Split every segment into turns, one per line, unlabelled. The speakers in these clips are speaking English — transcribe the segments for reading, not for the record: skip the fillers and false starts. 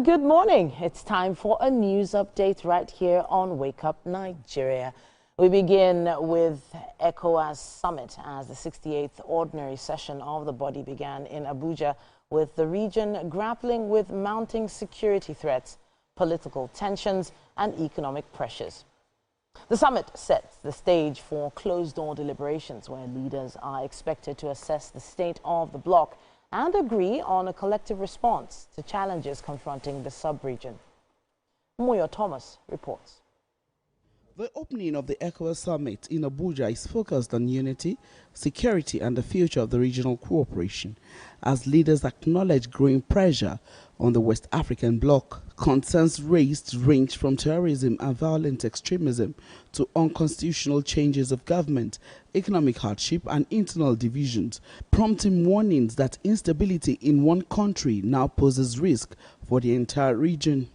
And good morning. It's time for a news update right here on Wake Up Nigeria. We begin with ECOWAS Summit as the 68th ordinary session of the body began in Abuja, with the region grappling with mounting security threats, political tensions and economic pressures. The summit sets the stage for closed-door deliberations where leaders are expected to assess the state of the bloc and agree on a collective response to challenges confronting the sub-region. Moyo Thomas reports.
The opening of the ECOWAS Summit in Abuja is focused on unity, security and the future of the regional cooperation, as leaders acknowledge growing pressure on the West African bloc. Concerns raised range from terrorism and violent extremism to unconstitutional changes of government, economic hardship and internal divisions, prompting warnings that instability in one country now poses risk for the entire region.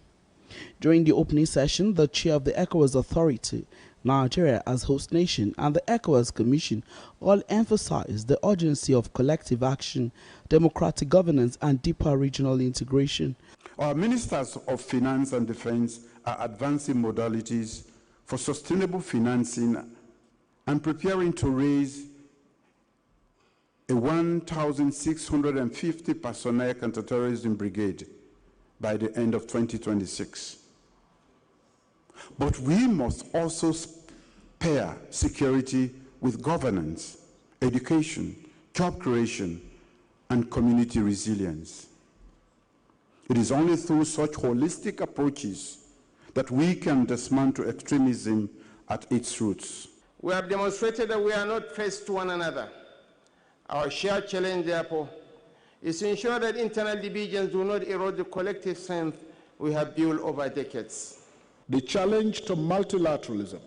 During the opening session, the chair of the ECOWAS Authority, Nigeria as host nation, and the ECOWAS Commission all emphasized the urgency of collective action, democratic governance, and deeper regional integration.
Our ministers of finance and defense are advancing modalities for sustainable financing and preparing to raise a 1,650 personnel counterterrorism brigade by the end of 2026. But we must also pair security with governance, education, job creation, and community resilience. It is only through such holistic approaches that we can dismantle extremism at its roots.
We have demonstrated that we are not threats to one another. Our shared challenge, therefore, is to ensure that internal divisions do not erode the collective strength we have built over decades.
The challenge to multilateralism,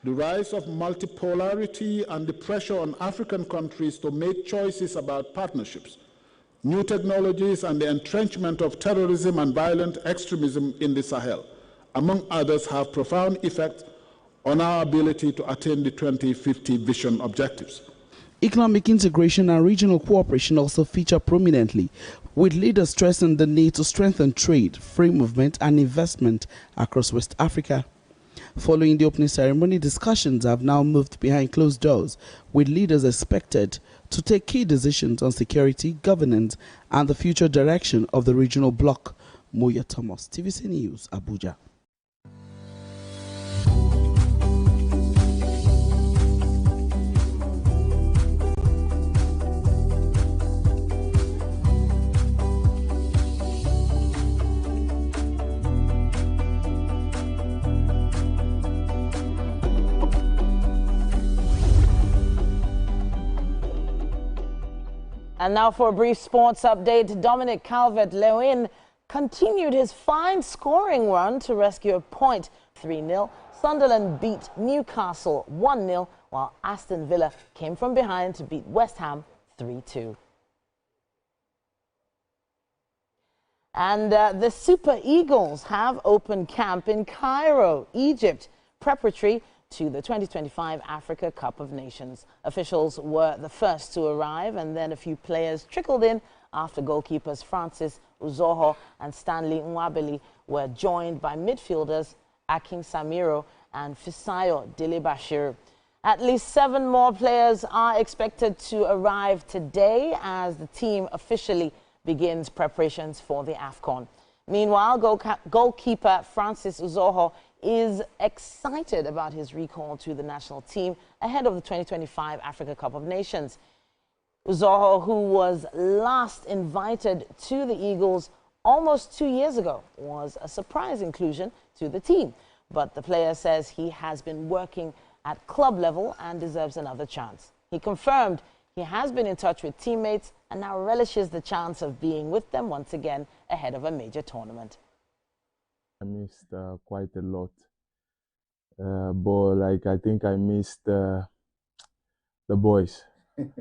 the rise of multipolarity, and the pressure on African countries to make choices about partnerships, new technologies, and the entrenchment of terrorism and violent extremism in the Sahel, among others, have profound effects on our ability to attain the 2050 vision objectives.
Economic integration and regional cooperation also feature prominently, with leaders stressing the need to strengthen trade, free movement and investment across West Africa. Following the opening ceremony, discussions have now moved behind closed doors, with leaders expected to take key decisions on security, governance and the future direction of the regional bloc. Moyo Thomas, TVC News, Abuja.
And now for a brief sports update. Dominic Calvert-Lewin continued his fine scoring run to rescue a point. 3-0. Sunderland beat Newcastle 1-0, while Aston Villa came from behind to beat West Ham 3-2. And the Super Eagles have opened camp in Cairo, Egypt, preparatory to the 2025 Africa Cup of Nations. Officials were the first to arrive, and then a few players trickled in after goalkeepers Francis Uzoho and Stanley Nwabeli were joined by midfielders Akin Samiro and Fisayo Delebashir. At least 7 more players are expected to arrive today as the team officially begins preparations for the AFCON. Meanwhile, goalkeeper Francis Uzoho is excited about his recall to the national team ahead of the 2025 Africa Cup of Nations. Uzoho, who was last invited to the Eagles almost 2 years ago, was a surprise inclusion to the team. But the player says he has been working at club level and deserves another chance. He confirmed he has been in touch with teammates and now relishes the chance of being with them once again ahead of a major tournament.
I missed quite a lot, but I think I missed the boys.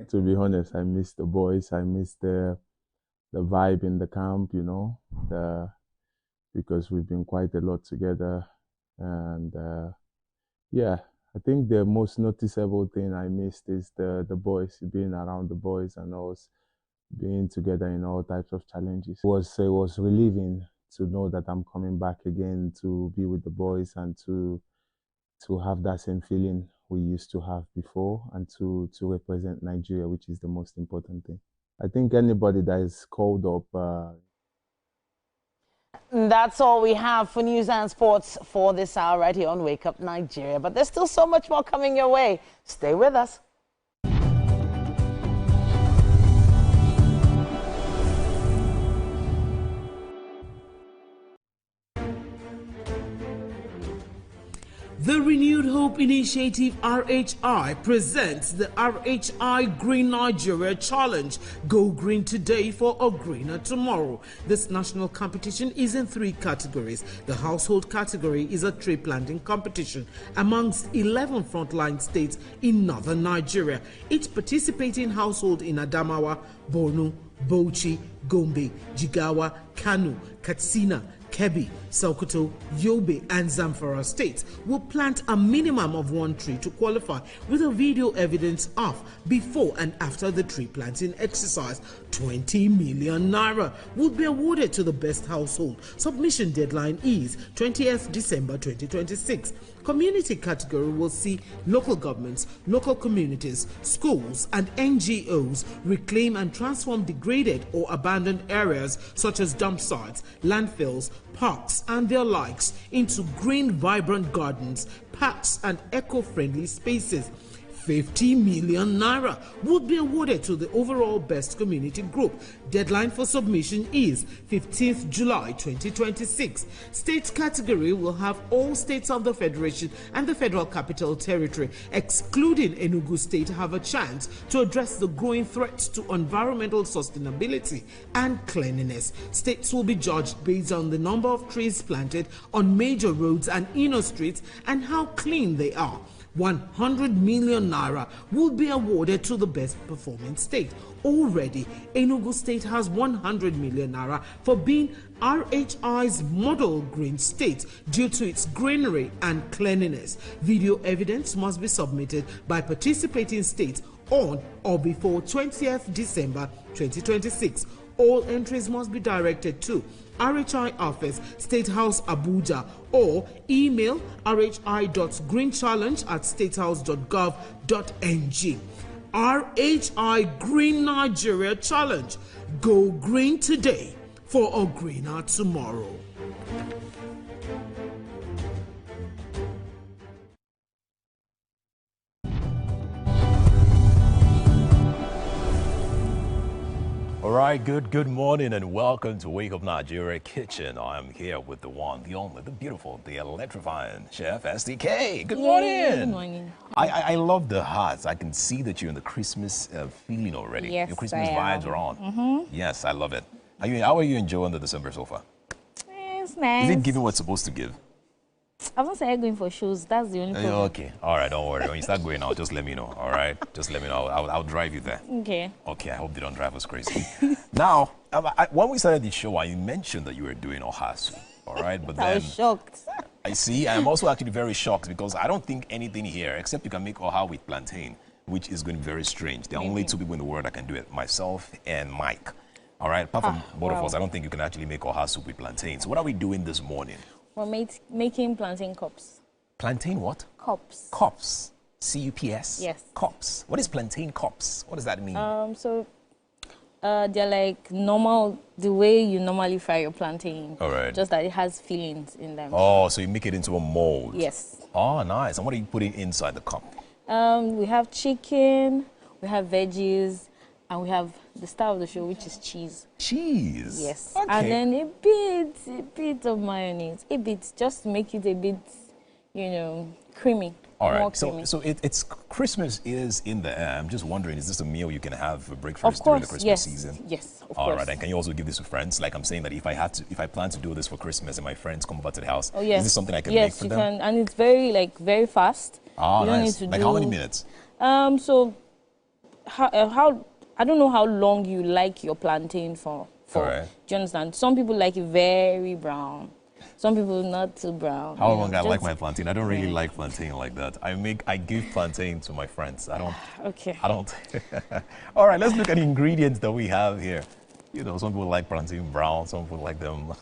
To be honest, I missed the boys. I missed the vibe in the camp, you know, because we've been quite a lot together, and yeah, I think the most noticeable thing I missed is the boys, being around the boys and us being together in all types of challenges. It was relieving know that I'm coming back again to be with the boys and to have that same feeling we used to have before, and to represent Nigeria, which is the most important thing. I think anybody that is called up.
That's all we have for news and sports for this hour right here on Wake Up Nigeria. But there's still so much more coming your way. Stay with us.
The Renewed Hope Initiative RHI presents the RHI Green Nigeria Challenge. Go green today for a greener tomorrow. This national competition is in 3 categories. The household category is a tree planting competition amongst 11 frontline states in northern Nigeria. Each participating household in Adamawa, Borno, Bauchi, Gombe, Jigawa, Kano, Katsina, Kebbi, Sokoto, Yobe, and Zamfara states will plant a minimum of 1 tree to qualify, with a video evidence of before and after the tree planting exercise. 20 million naira will be awarded to the best household. Submission deadline is 20th December 2026. Community category will see local governments, local communities, schools, and NGOs reclaim and transform degraded or abandoned areas such as dump sites, landfills, parks, and their likes into green, vibrant gardens, parks, and eco-friendly spaces. 50 million naira would be awarded to the overall best community group. Deadline for submission is 15th July 2026. State category will have all states of the Federation and the Federal Capital Territory, excluding Enugu State, have a chance to address the growing threats to environmental sustainability and cleanliness. States will be judged based on the number of trees planted on major roads and inner streets and how clean they are. 100 million naira will be awarded to the best performing state. Already, Enugu State has 100 million naira for being RHI's model green state due to its greenery and cleanliness. Video evidence must be submitted by participating states on or before 20th December 2026. All entries must be directed to RHI Office, State House, Abuja, or email rhi.greenchallenge@statehouse.gov.ng. RHI Green Nigeria Challenge. Go green today for a greener tomorrow.
All right, good morning and welcome to Wake Up Nigeria Kitchen. I'm here with the one, the only, the beautiful, the electrifying Chef SDK. Good morning.
Good morning.
I love the hearts. I can see that you're in the Christmas feeling already.
Yes,
your Christmas
I
vibes
am.
are on. Yes, I love it. How are you enjoying the December so far?
It's nice.
Is it giving what's supposed to give?
I haven't started going for shows. That's the only problem.
Okay. All right, don't worry. When you start going out, just let me know. All right? Just let me know. I'll drive you there.
Okay.
Okay, I hope they don't drive us crazy. Now, when we started the show, I mentioned that you were doing Ohasu, all right? But
I
then
was shocked.
I see. I'm also actually very shocked because I don't think anything here, except you can make Oha with plantain, which is going to be very strange. There are only 2 people in the world that can do it, myself and Mike. All right? Apart from both of us, I don't think you can actually make Oha soup with plantain. So what are we doing this morning?
We're making plantain cups.
Plantain what?
Cups.
Cups. C-U-P-S?
Yes.
Cups. What is plantain cups? What does that mean?
They're like normal, the way you normally fry your plantain.
All right.
Just that it has fillings in them.
Oh, so you make it into a mold?
Yes.
Oh, nice. And what are you putting inside the cup?
We have chicken, we have veggies, and we have the star of the show, which is cheese.
Cheese?
Yes.
Okay.
And then a bit of mayonnaise. A bit, just to make it a bit, creamy.
All
More
right.
creamy.
So it's Christmas is in the air. I'm just wondering, is this a meal you can have for breakfast during the Christmas season?
Yes, of course.
All right. And can you also give this to friends? Like I'm saying that if I plan to do this for Christmas and my friends come over to the house, is this something I can make for them?
Yes, you can. And it's very fast.
Ah,
you don't
nice.
need to
Like how many minutes?
So how I don't know how long you like your plantain for.
All right.
Do you understand? Some people like it very brown. Some people not too brown.
How long I like my plantain? I don't really like plantain like that. I give plantain to my friends. I don't.
Okay.
I don't. All right, let's look at the ingredients that we have here. Some people like plantain brown. Some people like them.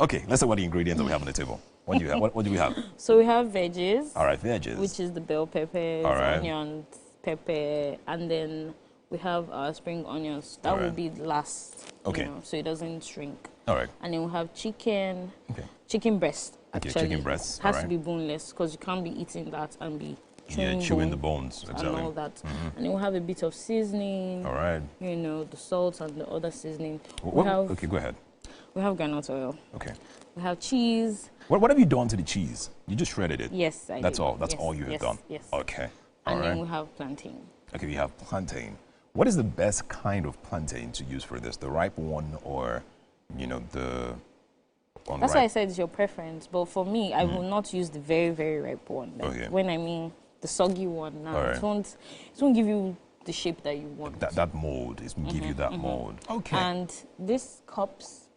Okay, let's talk about the ingredients that we have on the table. What do you have? What do we have?
So we have veggies.
All right, veggies.
Which is the bell peppers, onions, pepper, and then we have our spring onions. That will be last.
Okay.
You know, so it doesn't shrink.
All right.
And then we have chicken.
Okay.
Chicken breast. Actually,
okay, chicken breast.
Has to be boneless because you can't be eating that and be
chewing the bones. Exactly.
And all that. And then we'll have a bit of seasoning.
All right.
You know, the salt and the other seasoning.
Okay, go ahead.
We have groundnut oil.
Okay.
We have cheese.
What have you done to the cheese? You just shredded it?
Yes, I
That's
did.
all? That's all you have done?
Yes.
Okay.
And then we have plantain.
Okay, we have plantain. What is the best kind of plantain to use for this? The ripe one or, you know, the unripe?
That's why I said it's your preference. But for me, I will not use the very, very ripe one. Like when I mean the soggy one now, it won't give you the shape that you want.
That mold. It will give you that mold. Okay.
And these cups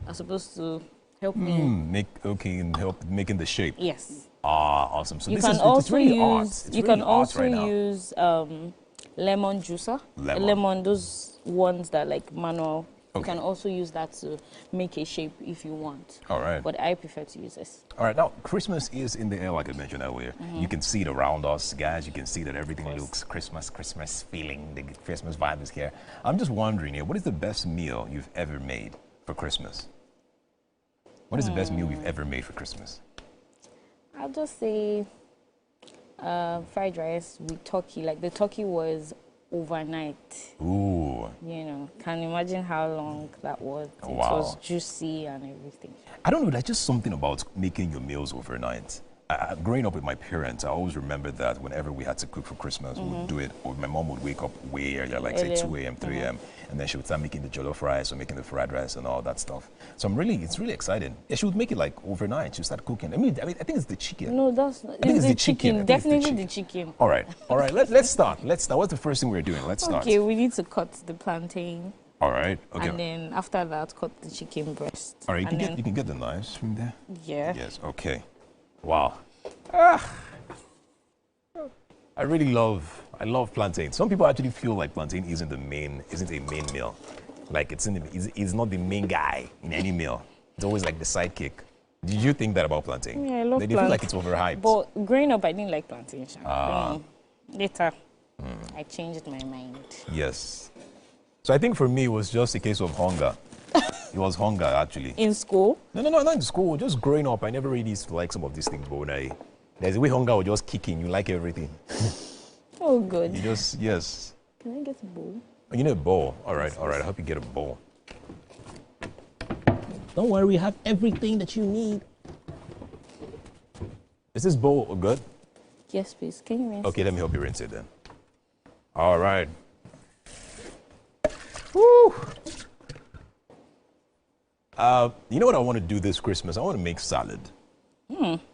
are supposed to help me
help making the shape.
Yes.
Ah, awesome. So
you
this
can
is
also
really
use
art.
you can also use lemon juicer. Lemon, those ones that like manual. You can also use that to make a shape if you want.
All right.
But I prefer to use this.
All right. Now, Christmas is in the air, like I mentioned earlier. You can see it around us, guys. You can see that everything looks Christmas feeling. The Christmas vibe is here. I'm just wondering here, what is the best meal you've ever made for Christmas? What is the best meal you've ever made for Christmas?
I'll just say fried rice with turkey. Like the turkey was overnight.
Ooh.
You know, can you imagine how long that was? It was juicy and everything.
I don't know, there's just something about making your meals overnight. Growing up with my parents, I always remember that whenever we had to cook for Christmas, we would do it, or my mom would wake up way earlier, like say 2 a.m., 3 a.m., and then she would start making the jollof rice or making the fried rice and all that stuff. So it's really exciting. Yeah, she would make it like overnight. She would start cooking. I think it's the chicken.
No, that's not.
I think it's the chicken.
Definitely the chicken.
All right. Let's start. What's the first thing we're doing? Let's start.
Okay, we need to cut the plantain.
All right. Okay.
And then after that, cut the chicken breast.
All right. You can get the knives from there.
Yeah.
Yes. Okay. Wow. I love plantain. Some people actually feel like plantain isn't a main meal. Like it's not the main guy in any meal. It's always like the sidekick. Did you think that about plantain?
Yeah, I love plantain.
They feel like it's overhyped.
But growing up, I didn't like plantain. Later, I changed my mind.
Yes. So I think for me, it was just a case of hunger. It was hunger, actually.
In school?
No, not in school. Just growing up, I never really used to like some of these things. But there's a way hunger will just kick in. You like everything.
Oh, good.
You just, yes.
Can I get a bowl?
Oh, you need a bowl. All right. I hope you get a bowl. Don't worry, we have everything that you need. Is this bowl good?
Yes, please. Can you rinse
Okay,
it?
let me help you rinse it then. All right. Woo! You know what I want to do this Christmas? I want to make salad.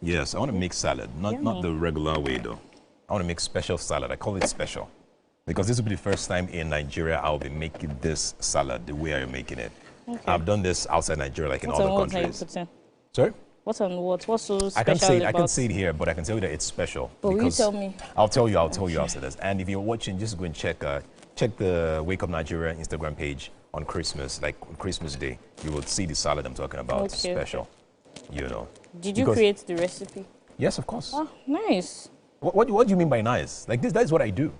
Yes, I want to make salad. Not the regular way, though. I want to make special salad. I call it special. Because this will be the first time in Nigeria I'll be making this salad the way I'm making it. Okay. I've done this outside Nigeria, like in other countries. Sorry?
What's on what? What's so special
I can't say it here, but I can tell you that it's special.
But will you tell me?
I'll tell you after this. And if you're watching, just go and check the Wake Up Nigeria Instagram page on Christmas, like on Christmas Day. You will see the salad I'm talking about. It's special, you know.
Did you create the recipe?
Yes, of course.
Oh, nice.
What do you mean by nice? Like this, that is what I do.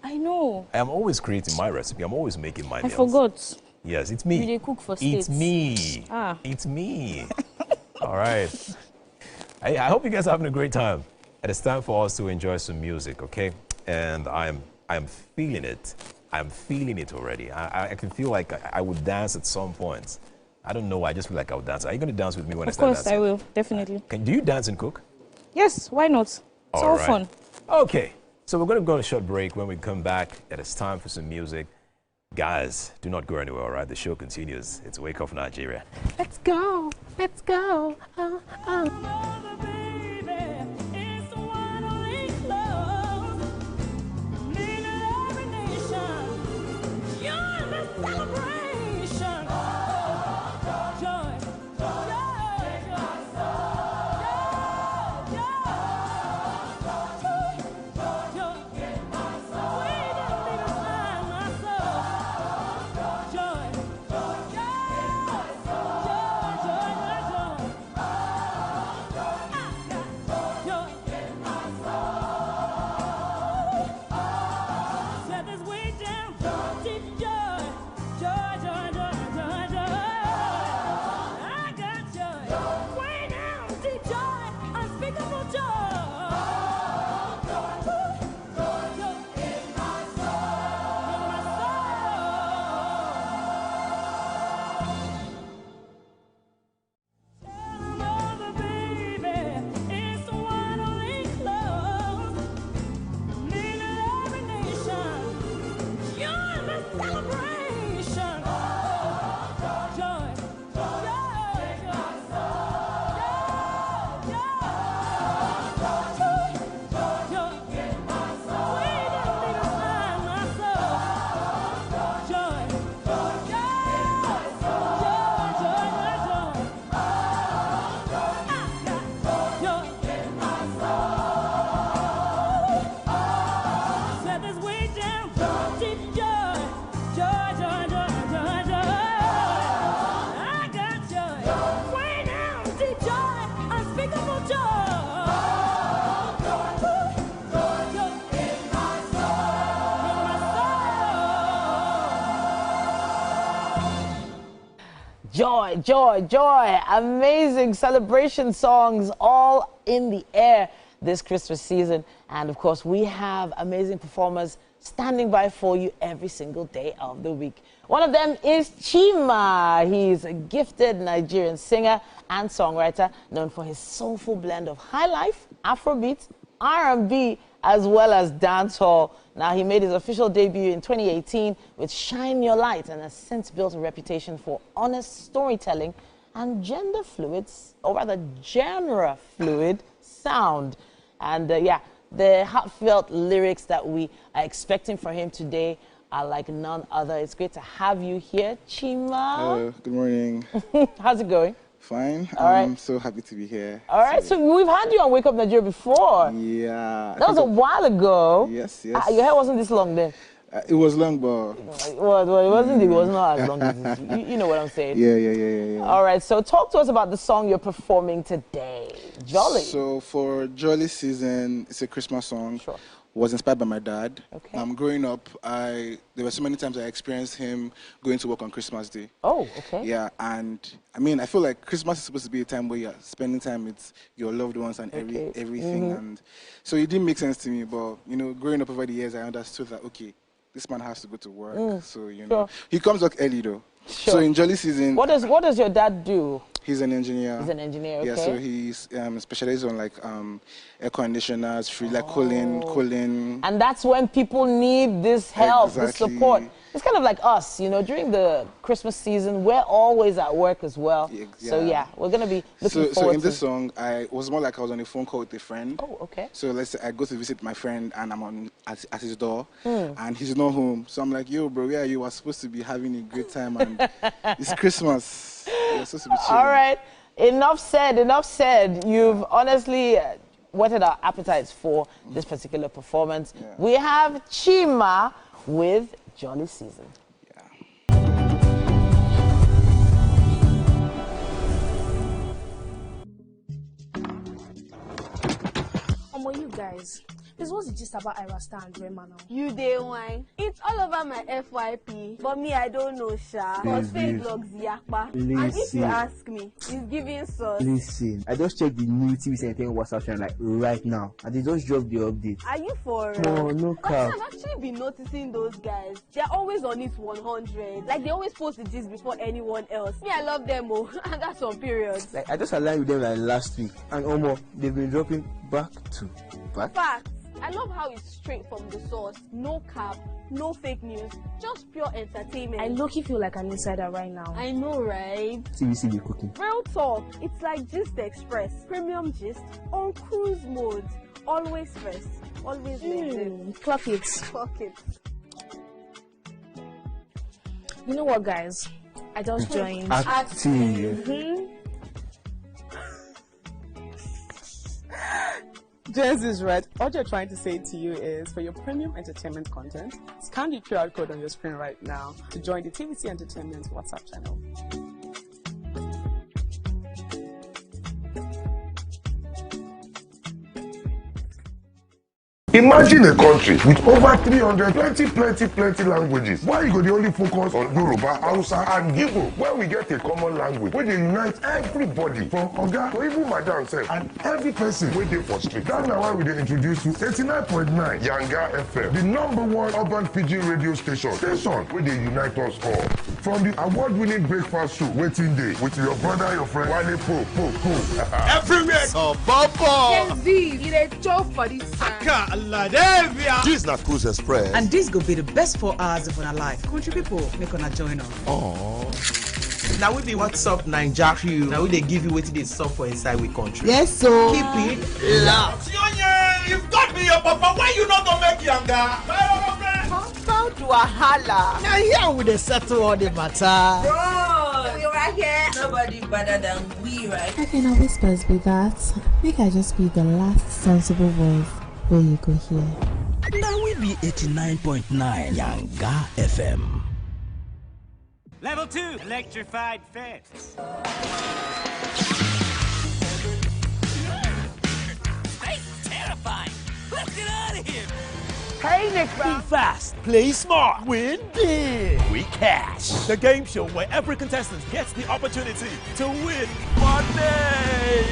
I know.
I am always creating my recipe. I'm always making my meals.
I forgot.
Yes, it's me.
You dey cook for states.
It's me. It's me. All right. I hope you guys are having a great time. And it's time for us to enjoy some music, okay? And I'm feeling it. I'm feeling it already. I can feel like I would dance at some point. I don't know why. I just feel like I would dance. Are you going to dance with me when I start dancing?
Of course, I will. Definitely.
Do you dance and cook?
Yes, why not? It's all fun.
Okay. So we're going to go on a short break. When we come back, it's time for some music. Guys, do not go anywhere, all right? The show continues. It's Wake Up Nigeria. Let's go. Let's go.
Joy, joy, joy. Amazing celebration songs all in the air this Christmas season. And of course, we have amazing performers standing by for you every single day of the week. One of them is Chima. He's a gifted Nigerian singer and songwriter known for his soulful blend of high life, Afrobeat, R&B, as well as dancehall. Now, he made his official debut in 2018 with Shine Your Light and has since built a reputation for honest storytelling and genre fluid sound. And yeah, the heartfelt lyrics that we are expecting from him today are like none other. It's great to have you here, Chima.
Hello, good morning.
How's it going?
Fine.
All right.
I'm so happy to be here.
All right, so we've had you on Wake Up Nigeria before.
Yeah.
That was a while ago.
Yes, yes.
Your hair wasn't this long then.
It was long, but...
Well, it wasn't. It was not as long as this. You know what I'm saying.
Yeah.
All right, so talk to us about the song you're performing today, Jolly.
So for Jolly Season, it's a Christmas song.
Sure.
Was inspired by my dad.
Okay.
Growing up, there were so many times I experienced him going to work on Christmas Day.
Oh, okay.
Yeah, and I mean, I feel like Christmas is supposed to be a time where you're spending time with your loved ones and everything. And so it didn't make sense to me, but, you know, growing up over the years, I understood that, okay, this man has to go to work. So, you know, he comes back early though.
Sure.
So in Jolly Season...
What does your dad do?
He's an engineer.
He's an engineer, okay.
Yeah, so he's specialized on like air conditioners, like cooling.
And that's when people need this help, this support. It's kind of like us, you know, during the Christmas season, we're always at work as well. Yeah. So yeah, we're going to be looking forward to...
So in this song, it was more like I was on a phone call with a friend.
Oh, okay.
So let's say I go to visit my friend and I'm at his door and he's not home. So I'm like, yo, bro, where are you? We're supposed to be having a great time and it's Christmas. We're supposed to be chilling.
All right. Enough said. You've honestly whetted our appetites for this particular performance. Yeah. We have Chima with Jolly Season.
You guys, this was just about Irasta and Rema now.
You day wine. It's all over my FYP, but me I don't know, Sha. Cause fake blogs yakpa. And if you ask me, it's giving sauce.
Listen, I just checked the new TVcentertainment WhatsApp channel like right now, and they just dropped the update.
Are you for?
Oh, no cap.
I've actually been noticing those guys. They're always on it 100. Like they always post the gist before anyone else. Me, I love them, oh, and that's on periods.
Like I just aligned with them like last week, and they've been dropping back to back.
Facts. I love how it's straight from the source. No cap, no fake news, just pure entertainment.
I low-key feel like an insider right now.
I know, right?
TVC be cooking.
Real talk. It's like Gist Express. Premium gist on cruise mode. Always first. Always
clock it.
Clock it.
You know what, guys? I just joined.
Active.
Jess is right. What you're trying to say to you is, for your premium entertainment content, scan the QR code on your screen right now to join the TVC Entertainment WhatsApp channel.
Imagine a country with over 300 plenty languages. Why you go the only focus on Yoruba, Hausa and Igbo? Where we get a common language where they unite everybody from Oga to even Madam self and every person waiting for street. That's why we introduce you 89.9 Yanga FM, the #1 urban pidgin radio station where they unite us all. From the award-winning breakfast show Waiting Day with your brother, your friend Wale Po.
Everywhere.
So Bobo.
Gen Z, it a joke for this time.
This na Cruise Express.
And this go be the best 4 hours of our life. Country people, make una join us.
Oh.
Now we be what's up Naija crew. Now we they give you wetin dey sup for inside we country.
Yes, so
keep it loud.
You've got me your papa. Why you not gonna make Yanga?
About wahala.
Now here we dey settle all the matter.
Bro, you're right here. Nobody better than we, right?
How can I whispers be that? Make I just be the last sensible voice where you go here.
Now we be 89.9 Yanga FM.
Level 2, electrified fence.
Space is terrifying. Let's get out of here.
Hey, Nick
Be
Brown.
fast, play smart, win big. Quick Cash.
The game show where every contestant gets the opportunity to win money.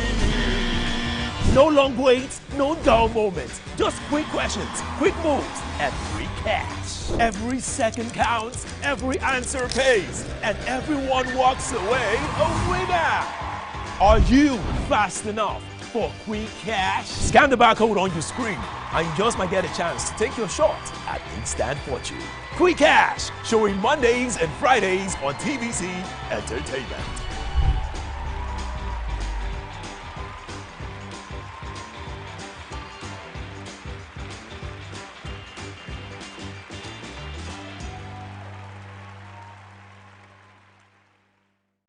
No long waits, no dull moments. Just quick questions, quick moves, and quick cash.
Every second counts, every answer pays, and everyone walks away a winner. Are you fast enough for quick cash? Scan the barcode on your screen, and you just might get a chance to take your shot at instant fortune. Quick Cash, showing Mondays and Fridays on TVC Entertainment.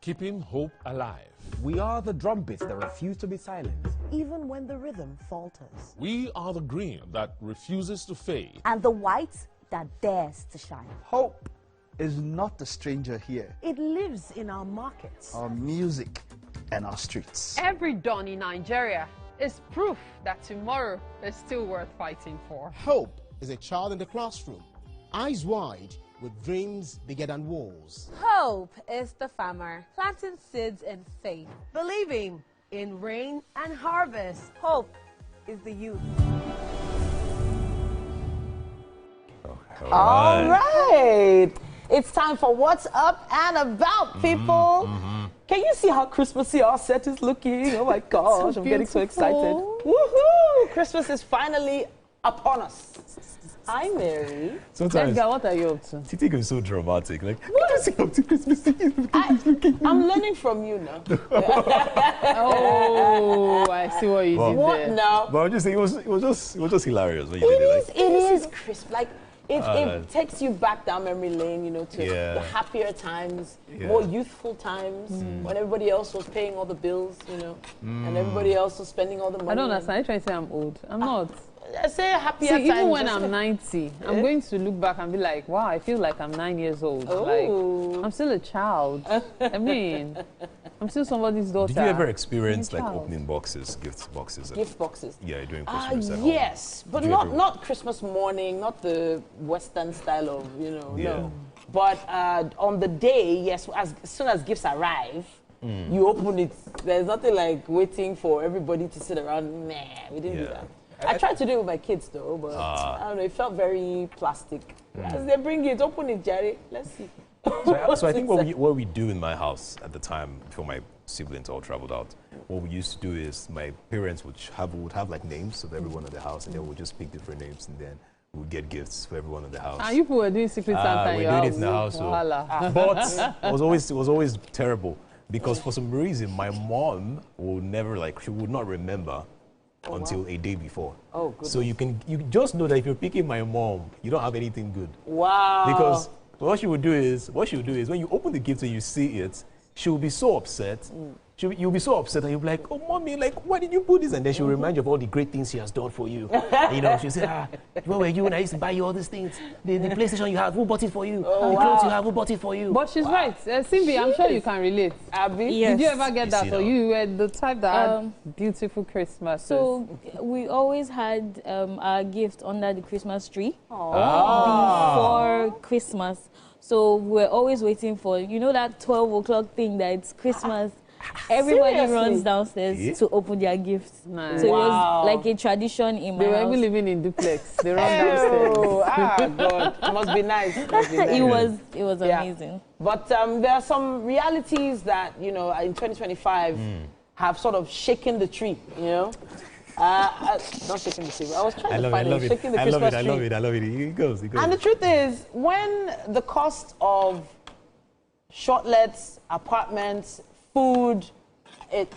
Keeping hope alive.
We are the drumbeats that refuse to be silent.
Even when the rhythm falters.
We are the green that refuses to fade.
And the white that dares to shine.
Hope is not a stranger here.
It lives in our markets,
our music, and our streets.
Every dawn in Nigeria is proof that tomorrow is still worth fighting for.
Hope is a child in the classroom, eyes wide, with dreams bigger than walls.
Hope is the farmer planting seeds in faith, believing in rain and harvest.
Hope is the youth.
All right. It's time for What's Up and About, people. Can you see how Christmassy our set is looking? Oh my gosh, I'm getting so excited. Woohoo! Christmas is finally upon us. Hi, Mary.
Sometimes,
Edgar, what are you up to?
Titi is so dramatic. Like, what is it up to Christmas Eve?
I'm learning from you now.
Oh, I see what you did
What
there.
now?
But I'm just saying, it was just hilarious when you did it. Like,
It is crisp. Like, it takes you back down memory lane, you know, to the happier times, more youthful times, when everybody else was paying all the bills, you know, and everybody else was spending all the money.
I don't understand. You're trying to say I'm old. I'm not.
I say happier
See,
times.
even when I'm 90, I'm going to look back and be like, wow, I feel like I'm 9 years old. Like, I'm still a child. I mean, I'm still somebody's daughter.
did you ever experience like opening boxes, gift boxes?
Gift boxes?
Yeah, during Christmas at home?
Yes, but not Christmas morning, not the Western style of, you know, no. But on the day, yes, as soon as gifts arrive, you open it. There's nothing like waiting for everybody to sit around. Nah, we didn't do that. I tried to do it with my kids though, but I don't know, it felt very plastic. As they bring it, open it, Jerry. Let's see.
So I think what we do in my house at the time, before my siblings all traveled out, what we used to do is my parents would have like names of everyone in the house, and then we'll just pick different names, and then we'll get gifts for everyone in the house.
And you people were doing Secret Santa in your house.
We're doing it in the house. So. But it was always terrible, because for some reason my mom will never, like, she would not remember until a day before.
Oh, goodness.
So you just know that if you're picking my mom, you don't have anything good.
Wow.
Because what she would do is when you open the gift and you see it, she will be so upset. You'll be so upset, and you'll be like, oh, mommy, like, why did you put this? And then she'll remind you of all the great things she has done for you. And, you know, she'll say, where were you when I used to buy you all these things? The PlayStation you have, who bought it for you? The clothes you have, who bought it for you?
But she's right. Simbi, I'm sure you can relate.
Abby?
Yes. Did you ever get that? Or you were the type that had beautiful Christmases?
So we always had our gift under the Christmas tree before Christmas. So we're always waiting for, you know, that 12 o'clock thing that it's Christmas. Everybody runs downstairs to open their gifts.
Nice.
So it was like a tradition in my house.
They were even living in duplex. They run downstairs.
God, it must be nice.
It was amazing.
But there are some realities that, you know, in 2025 have sort of shaken the tree, you know. Not shaking the tree. I was trying to find it. Shaking the Christmas tree.
I love it. It goes.
And the truth is, when the cost of shortlets, apartments, food,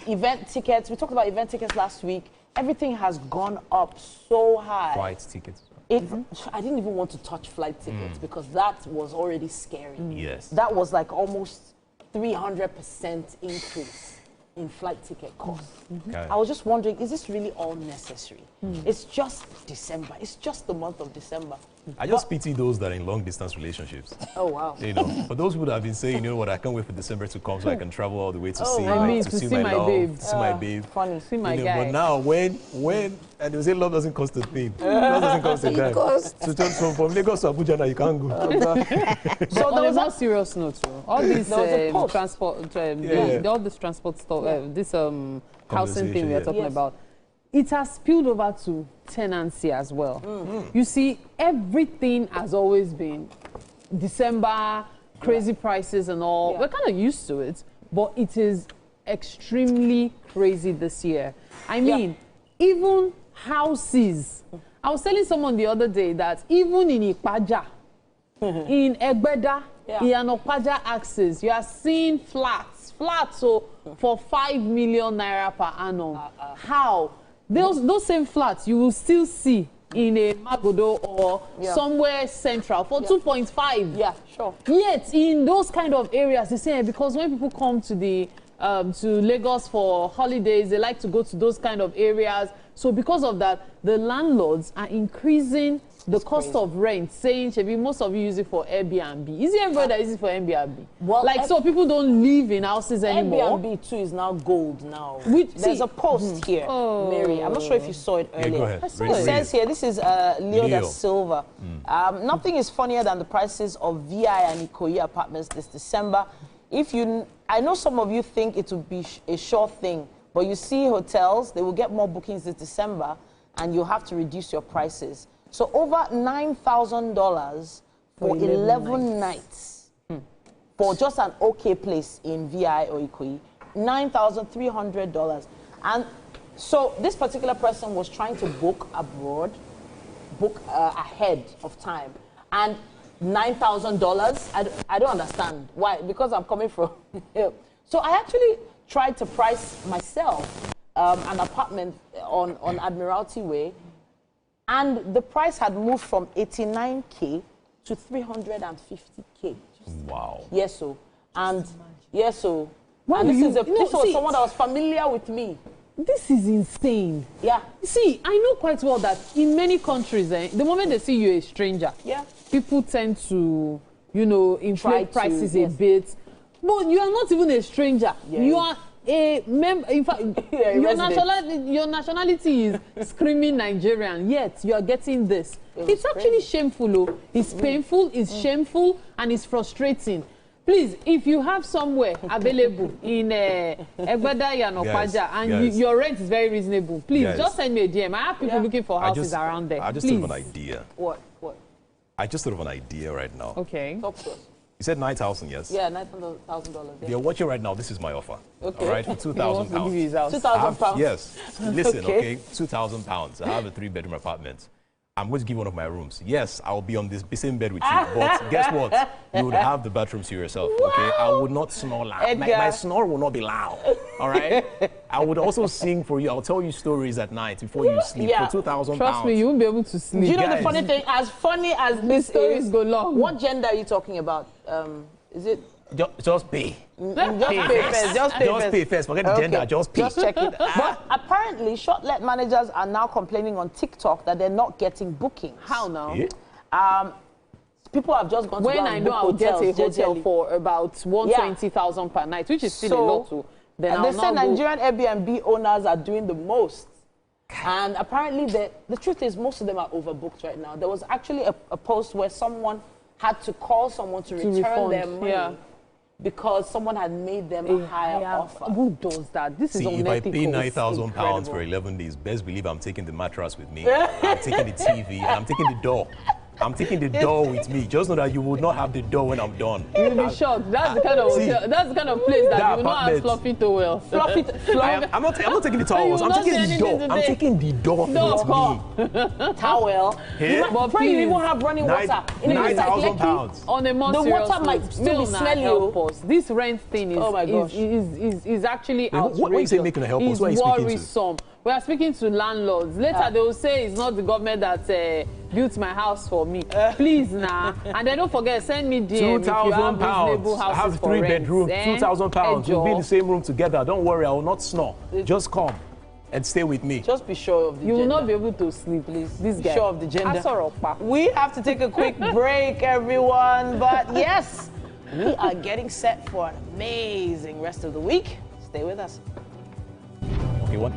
event tickets, we talked about event tickets last week, everything has gone up so high.
Flight tickets.
I didn't even want to touch flight tickets because that was already scary.
Yes.
That was like almost 300% increase. in flight ticket cost.
Okay.
I was just wondering, is this really all necessary? It's just December. It's just the month of December.
I just pity those that are in long distance relationships.
Oh, wow.
You know, for those people that have been saying, you know what, I can't wait for December to come so I can travel all the way to see
I mean,
to see my love,
babe.
to see my babe.
Funny.
See my
You know,
guy.
but now, when, and they say love doesn't cost a thing. Love doesn't cost a dime. So from Lagos to Abuja now, you can't go.
So on a more serious note, all these transport, all this transport stuff, this housing thing we are talking about, it has spilled over to tenancy as well. You see, everything has always been December, crazy prices and all. We're kind of used to it, but it is extremely crazy this year. I mean, even houses. I was telling someone the other day that even in Ipaja, in Egbeda, in an Okpaja axis, you are seeing flats so for 5 million naira per annum. How? Those same flats you will still see in a Magodo or somewhere central for 2.5.
Yeah, sure.
Yet in those kind of areas, they say because when people come to the to Lagos for holidays, they like to go to those kind of areas. So because of that, the landlords are increasing the cost of rent, saying, Shebi, most of you use it for Airbnb. Is it everybody that uses it for Airbnb? Well, like, so people don't live in houses anymore.
Airbnb too is now gold now.
There's
a post here, Mary. I'm not sure if you saw it earlier.
Go ahead.
It says here, this is Leo da Silva. Nothing is funnier than the prices of VI and Ikoyi apartments this December. I know some of you think it will be a sure thing, but you see hotels, they will get more bookings this December, and you'll have to reduce your prices. So over $9,000 for 11 nights for just an okay place in VI or Ikoyi, $9,300. And so this particular person was trying to book abroad, ahead of time, and $9,000. I don't understand why. Because I'm coming from. So I actually tried to price myself an apartment on Admiralty Way. And the price had moved from 89K to 350K.
Wow.
Yes, so. And yes, so. And this was someone that was familiar with me.
This is insane.
Yeah.
See, I know quite well that in many countries, the moment they see you a stranger, people tend to, you know, inflate prices a bit. But you are not even a stranger. You are a member. In fact, your nationality is screaming Nigerian, yet you are getting this. It's actually shameful. It's painful, it's shameful, and it's frustrating. Please, if you have somewhere available in Egbeda and Okpaja, and your rent is very reasonable, please just send me a DM. I have people looking for houses around there.
I just thought of an idea.
What?
I just thought of an idea right now.
Okay.
Talk to us.
You said 9,000, yes?
Yeah, $9,000.
If you're watching right now, this is my offer.
Okay.
All right, for 2,000 pounds.
2,000 pounds?
Yes. Listen, okay, 2,000 pounds. I have a 3-bedroom apartment. I'm going to give one of my rooms. Yes, I'll be on this same bed with you. But guess what? You would have the bathroom to yourself, okay? I would not snore loud. My snore will not be loud, all right? I would also sing for you. I'll tell you stories at night before you sleep for 2,000 pounds.
Trust me, you won't be able to sleep.
Do you know the funny thing? As funny as this
stories go long.
What gender are you talking about? Is it?
Just pay.
Just
pay first. Forget the gender. Just pay.
Just check it. But apparently, short-let managers are now complaining on TikTok that they're not getting bookings.
How now?
People have just gone to
when I know I'll get a hotel for about 120,000 per night, which is still a lot too. Then
they say Nigerian Airbnb owners are doing the most. And apparently, the truth is most of them are overbooked right now. There was actually a post where someone had to call someone to return their money because someone had made them a higher offer.
Who does that? This is unethical.
If I pay 9,000 pounds for 11 days, best believe I'm taking the mattress with me. I'm taking the TV, and I'm taking the door. I'm taking the door with me. Just know that you will not have the door when I'm done.
You'll be shocked. That's the kind of hotel, that's the kind of place that you will not have fluffy towels.
I'm not taking the towels. I'm taking the door. I'm taking the door with me.
Towel. But you even have running water.
9,000 pounds.
On a more
the
serious
water might still be smelly.
This rent thing is actually outrageous.
What you say making a help us? What are you speaking to?
We are speaking to landlords. Later they will say it's not the government that built my house for me. Please, nah. And then don't forget, send me DM.
£2,000. I have 3 bedrooms, £2,000. We'll be in the same room together. Don't worry, I will not snore. Just come and stay with me.
Just be sure of the
You
gender.
will not be able to sleep, please. This guy.
Sure of the gender. We have to take a quick break, everyone. But yes, we are getting set for an amazing rest of the week. Stay with us.
Okay, what?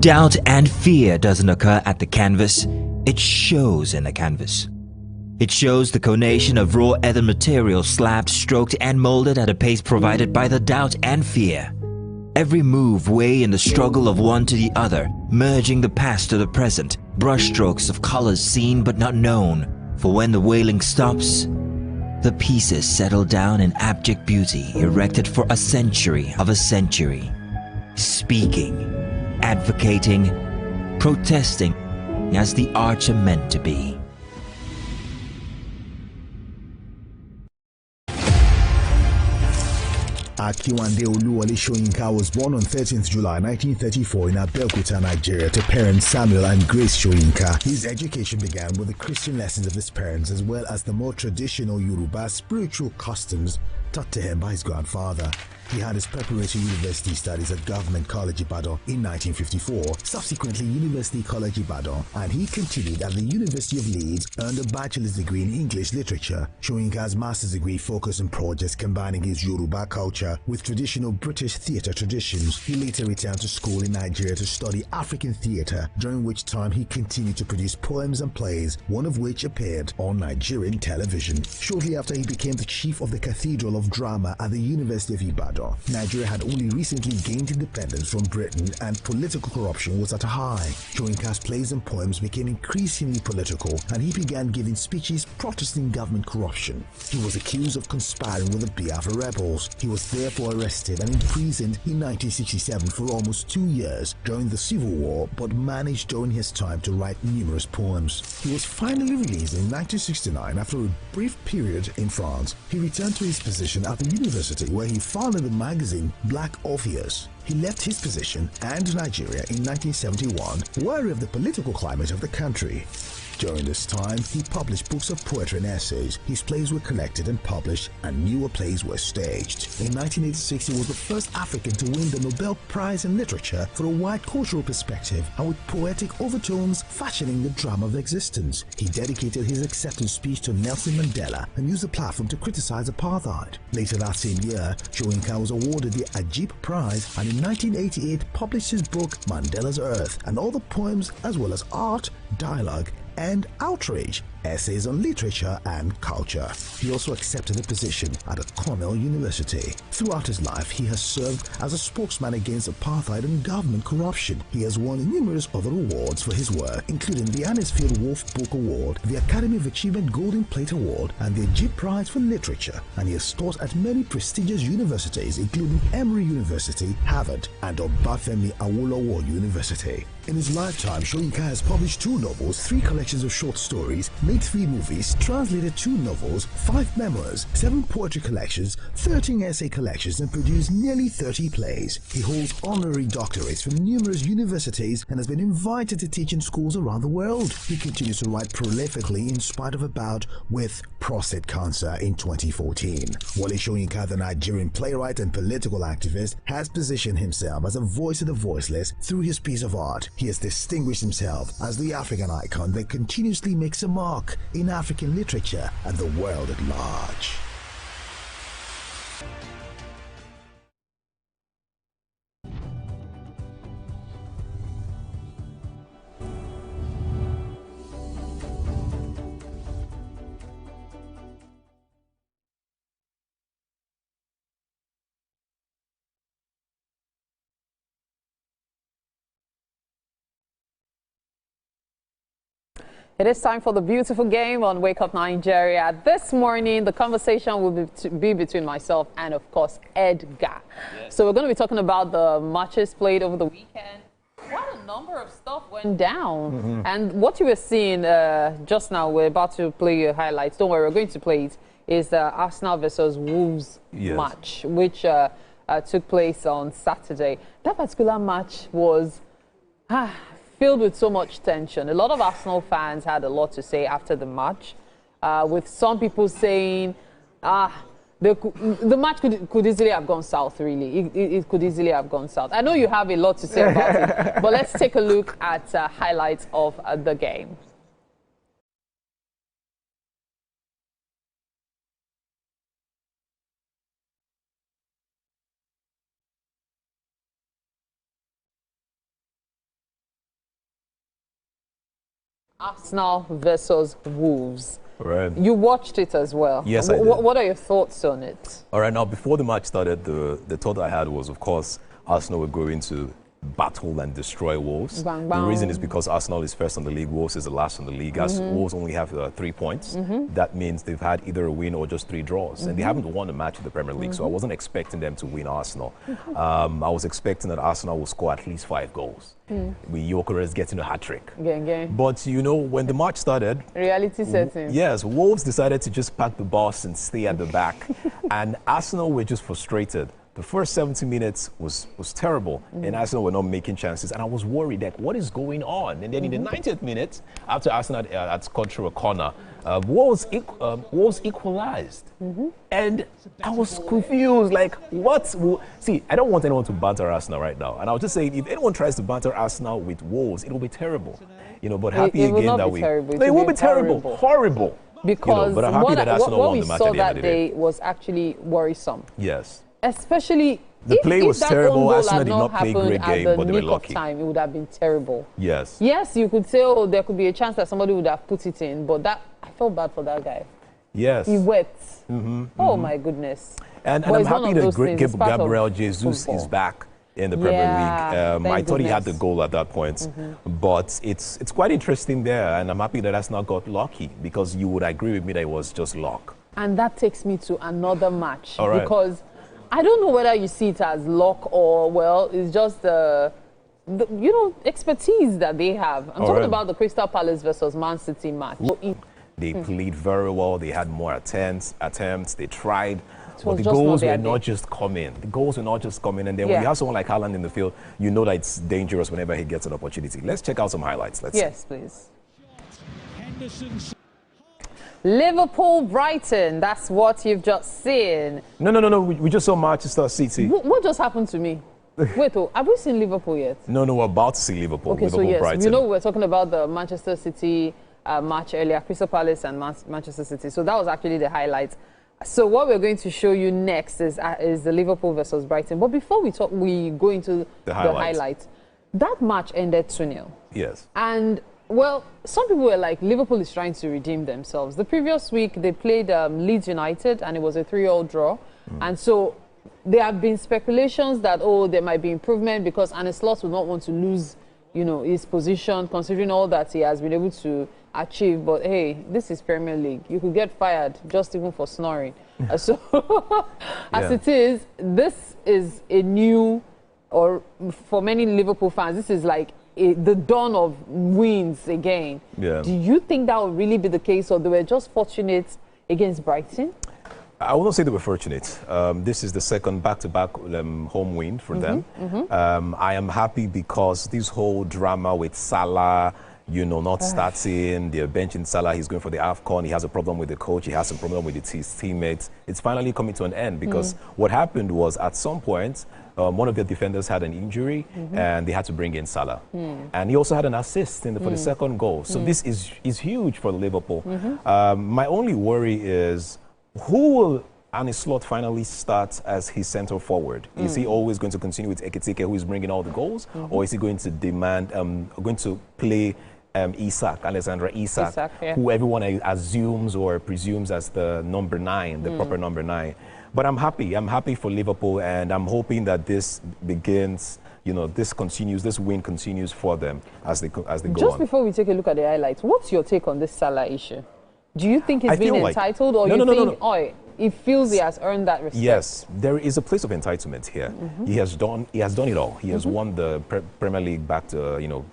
Doubt and fear doesn't occur at the canvas, it shows in the canvas. It shows the conation of raw earthen material slabbed, stroked and molded at a pace provided by the doubt and fear. Every move way in the struggle of one to the other, merging the past to the present, brushstrokes of colors seen but not known. For when the wailing stops, the pieces settle down in abject beauty erected for a century of a century. Speaking, advocating, protesting as the arts are meant to be.
Akiwande Oluwole Soyinka was born on 13th July 1934 in Abeokuta, Nigeria, to parents Samuel and Grace Soyinka. His education began with the Christian lessons of his parents as well as the more traditional Yoruba spiritual customs taught to him by his grandfather. He had his preparatory university studies at Government College Ibadan in 1954, subsequently University College Ibadan, and he continued at the University of Leeds, earned a bachelor's degree in English literature. Soyinka's master's degree focused on projects combining his Yoruba culture with traditional British theatre traditions. He later returned to school in Nigeria to study African theatre, during which time he continued to produce poems and plays, one of which appeared on Nigerian television. Shortly after, he became the chief of the Cathedral of Drama at the University of Ibadan. Nigeria had only recently gained independence from Britain and political corruption was at a high. Soyinka's plays and poems became increasingly political and he began giving speeches protesting government corruption. He was accused of conspiring with the Biafra rebels. He was therefore arrested and imprisoned in 1967 for almost 2 years during the Civil War, but managed during his time to write numerous poems. He was finally released in 1969 after a brief period in France. He returned to his position at the university where he founded the magazine Black Orpheus. He left his position and Nigeria in 1971, wary of the political climate of the country. During this time, he published books of poetry and essays. His plays were collected and published, and newer plays were staged. In 1986, he was the first African to win the Nobel Prize in Literature for a wide cultural perspective and with poetic overtones fashioning the drama of existence. He dedicated his acceptance speech to Nelson Mandela and used the platform to criticize apartheid. Later that same year, Soyinka was awarded the Ajib Prize and in 1988 published his book Mandela's Earth and all the poems as well as art, dialogue, and outrage, essays on literature and culture. He also accepted a position at Cornell University. Throughout his life, he has served as a spokesman against apartheid and government corruption. He has won numerous other awards for his work, including the Anisfield Wolf Book Award, the Academy of Achievement Golden Plate Award, and the Ajib Prize for Literature. And he has taught at many prestigious universities, including Emory University, Harvard, and Obafemi Awolowo University. In his lifetime, Soyinka has published 2 novels, 3 collections of short stories, made 3 movies, translated 2 novels, 5 memoirs, 7 poetry collections, 13 essay collections, and produced nearly 30 plays. He holds honorary doctorates from numerous universities and has been invited to teach in schools around the world. He continues to write prolifically in spite of a bout with prostate cancer in 2014. Wole Soyinka, the Nigerian playwright and political activist, has positioned himself as a voice of the voiceless through his piece of art. He has distinguished himself as the African icon that continuously makes a mark in African literature and the world at large.
It is time for the beautiful game on Wake Up Nigeria. This morning, the conversation will be between myself and, of course, Edgar. Yes. So we're going to be talking about the matches played over the weekend. What a number of stuff went down. And what you were seeing just now, we're about to play your highlights. Don't worry, we're going to play it, is the Arsenal versus Wolves match, which took place on Saturday. That particular match was filled with so much tension. A lot of Arsenal fans had a lot to say after the match, with some people saying, the match could easily have gone south, really. It could easily have gone south. I know you have a lot to say about it, but let's take a look at highlights of the game. Arsenal versus Wolves.
Right.
You watched it as well.
Yes, I did.
What are your thoughts on it?
All right, now before the match started, the thought I had was, of course, Arsenal were going to battle and destroy Wolves.
Bang,
The
bang.
reason is because Arsenal is first on the league, Wolves is the last on the league. As Wolves only have 3 points, that means they've had either a win or just 3 draws. And they haven't won a match in the Premier League, so I wasn't expecting them to win Arsenal. I was expecting that Arsenal will score at least 5 goals. With Gyökeres getting a hat-trick. But, you know, when the match started...
Reality setting.
Yes, Wolves decided to just pack the bus and stay at the back. And Arsenal were just frustrated. The first 70 minutes was terrible, and Arsenal were not making chances. And I was worried, like, what is going on? And then in the 90th minute, after Arsenal had scored through a corner, Wolves equalized. And I was confused, like, what? See, I don't want anyone to banter Arsenal right now. And I was just saying, if anyone tries to banter Arsenal with Wolves, it will be terrible. You know, but happy
it
again that we... It will be terrible, horrible.
Because
you know, but I'm happy that Arsenal
what
won
we
the match
saw
at the end
that
of the day.
day was actually worrisome.
Yes.
Especially
the play was terrible. Arsenal did
not
not play great game, but they were lucky.
Time, it would have been terrible.
Yes.
Yes, you could say, oh, there could be a chance that somebody would have put it in, but that I felt bad for that guy.
Yes.
He wept. Oh my goodness.
And I'm happy that Gabriel Jesus is back in the Premier League. I thought he had the goal at that point, but it's quite interesting there, and I'm happy that Arsenal got lucky, because you would agree with me that it was just luck.
And that takes me to another match,
All right.
because I don't know whether you see it as luck or, well, it's just the expertise that they have. I'm talking about the Crystal Palace versus Man City match.
They played very well. They had more attempts. They tried. But the goals were not just coming. The goals were not just coming. And then when you have someone like Haaland in the field, you know that it's dangerous whenever he gets an opportunity. Let's check out some highlights. Let's see.
Please. Liverpool-Brighton, that's what you've just seen.
No. We just saw Manchester City.
What just happened to me? Wait, have we seen Liverpool yet?
No, we're about to see Liverpool.
Okay, so yes, Brighton. You know, we're talking about the Manchester City match earlier, Crystal Palace and Manchester City. So that was actually the highlight. So what we're going to show you next is the Liverpool versus Brighton. But before we go into the highlights, that match ended 2-0.
Yes.
And, well, some people were like, Liverpool is trying to redeem themselves. The previous week, they played Leeds United, and it was a 3-0 draw. And so there have been speculations that, oh, there might be improvement because Arne Slot would not want to lose, you know, his position, considering all that he has been able to achieve. But hey, this is Premier League. You could get fired just even for snoring. So as it is, this is a new, or for many Liverpool fans, this is like the dawn of wins again.
Yeah.
Do you think that will really be the case, or they were just fortunate against Brighton?
I wouldn't say they were fortunate. This is the second back-to-back home win for them. I am happy because this whole drama with Salah, you know, not starting, they're benching Salah, he's going for the AFCON, he has a problem with the coach, he has a problem with his teammates. It's finally coming to an end because what happened was at some point, one of their defenders had an injury and they had to bring in Salah. And he also had an assist for the second goal. So this is huge for Liverpool. My only worry is, who will Arne Slot finally start as his centre forward? Is he always going to continue with Ekitike, who is bringing all the goals? Or is he going to play Alexandra Isak, who everyone assumes or presumes as the number 9, the proper number 9? But I'm happy for Liverpool, and I'm hoping that this begins, you know, this win continues for them as they go on.
Just before we take a look at the highlights, what's your take on this Salah issue? Do you think he's been entitled, or no. He feels he has earned that respect?
Yes, there is a place of entitlement here. He has done it all. He has won the Premier League back to, you know,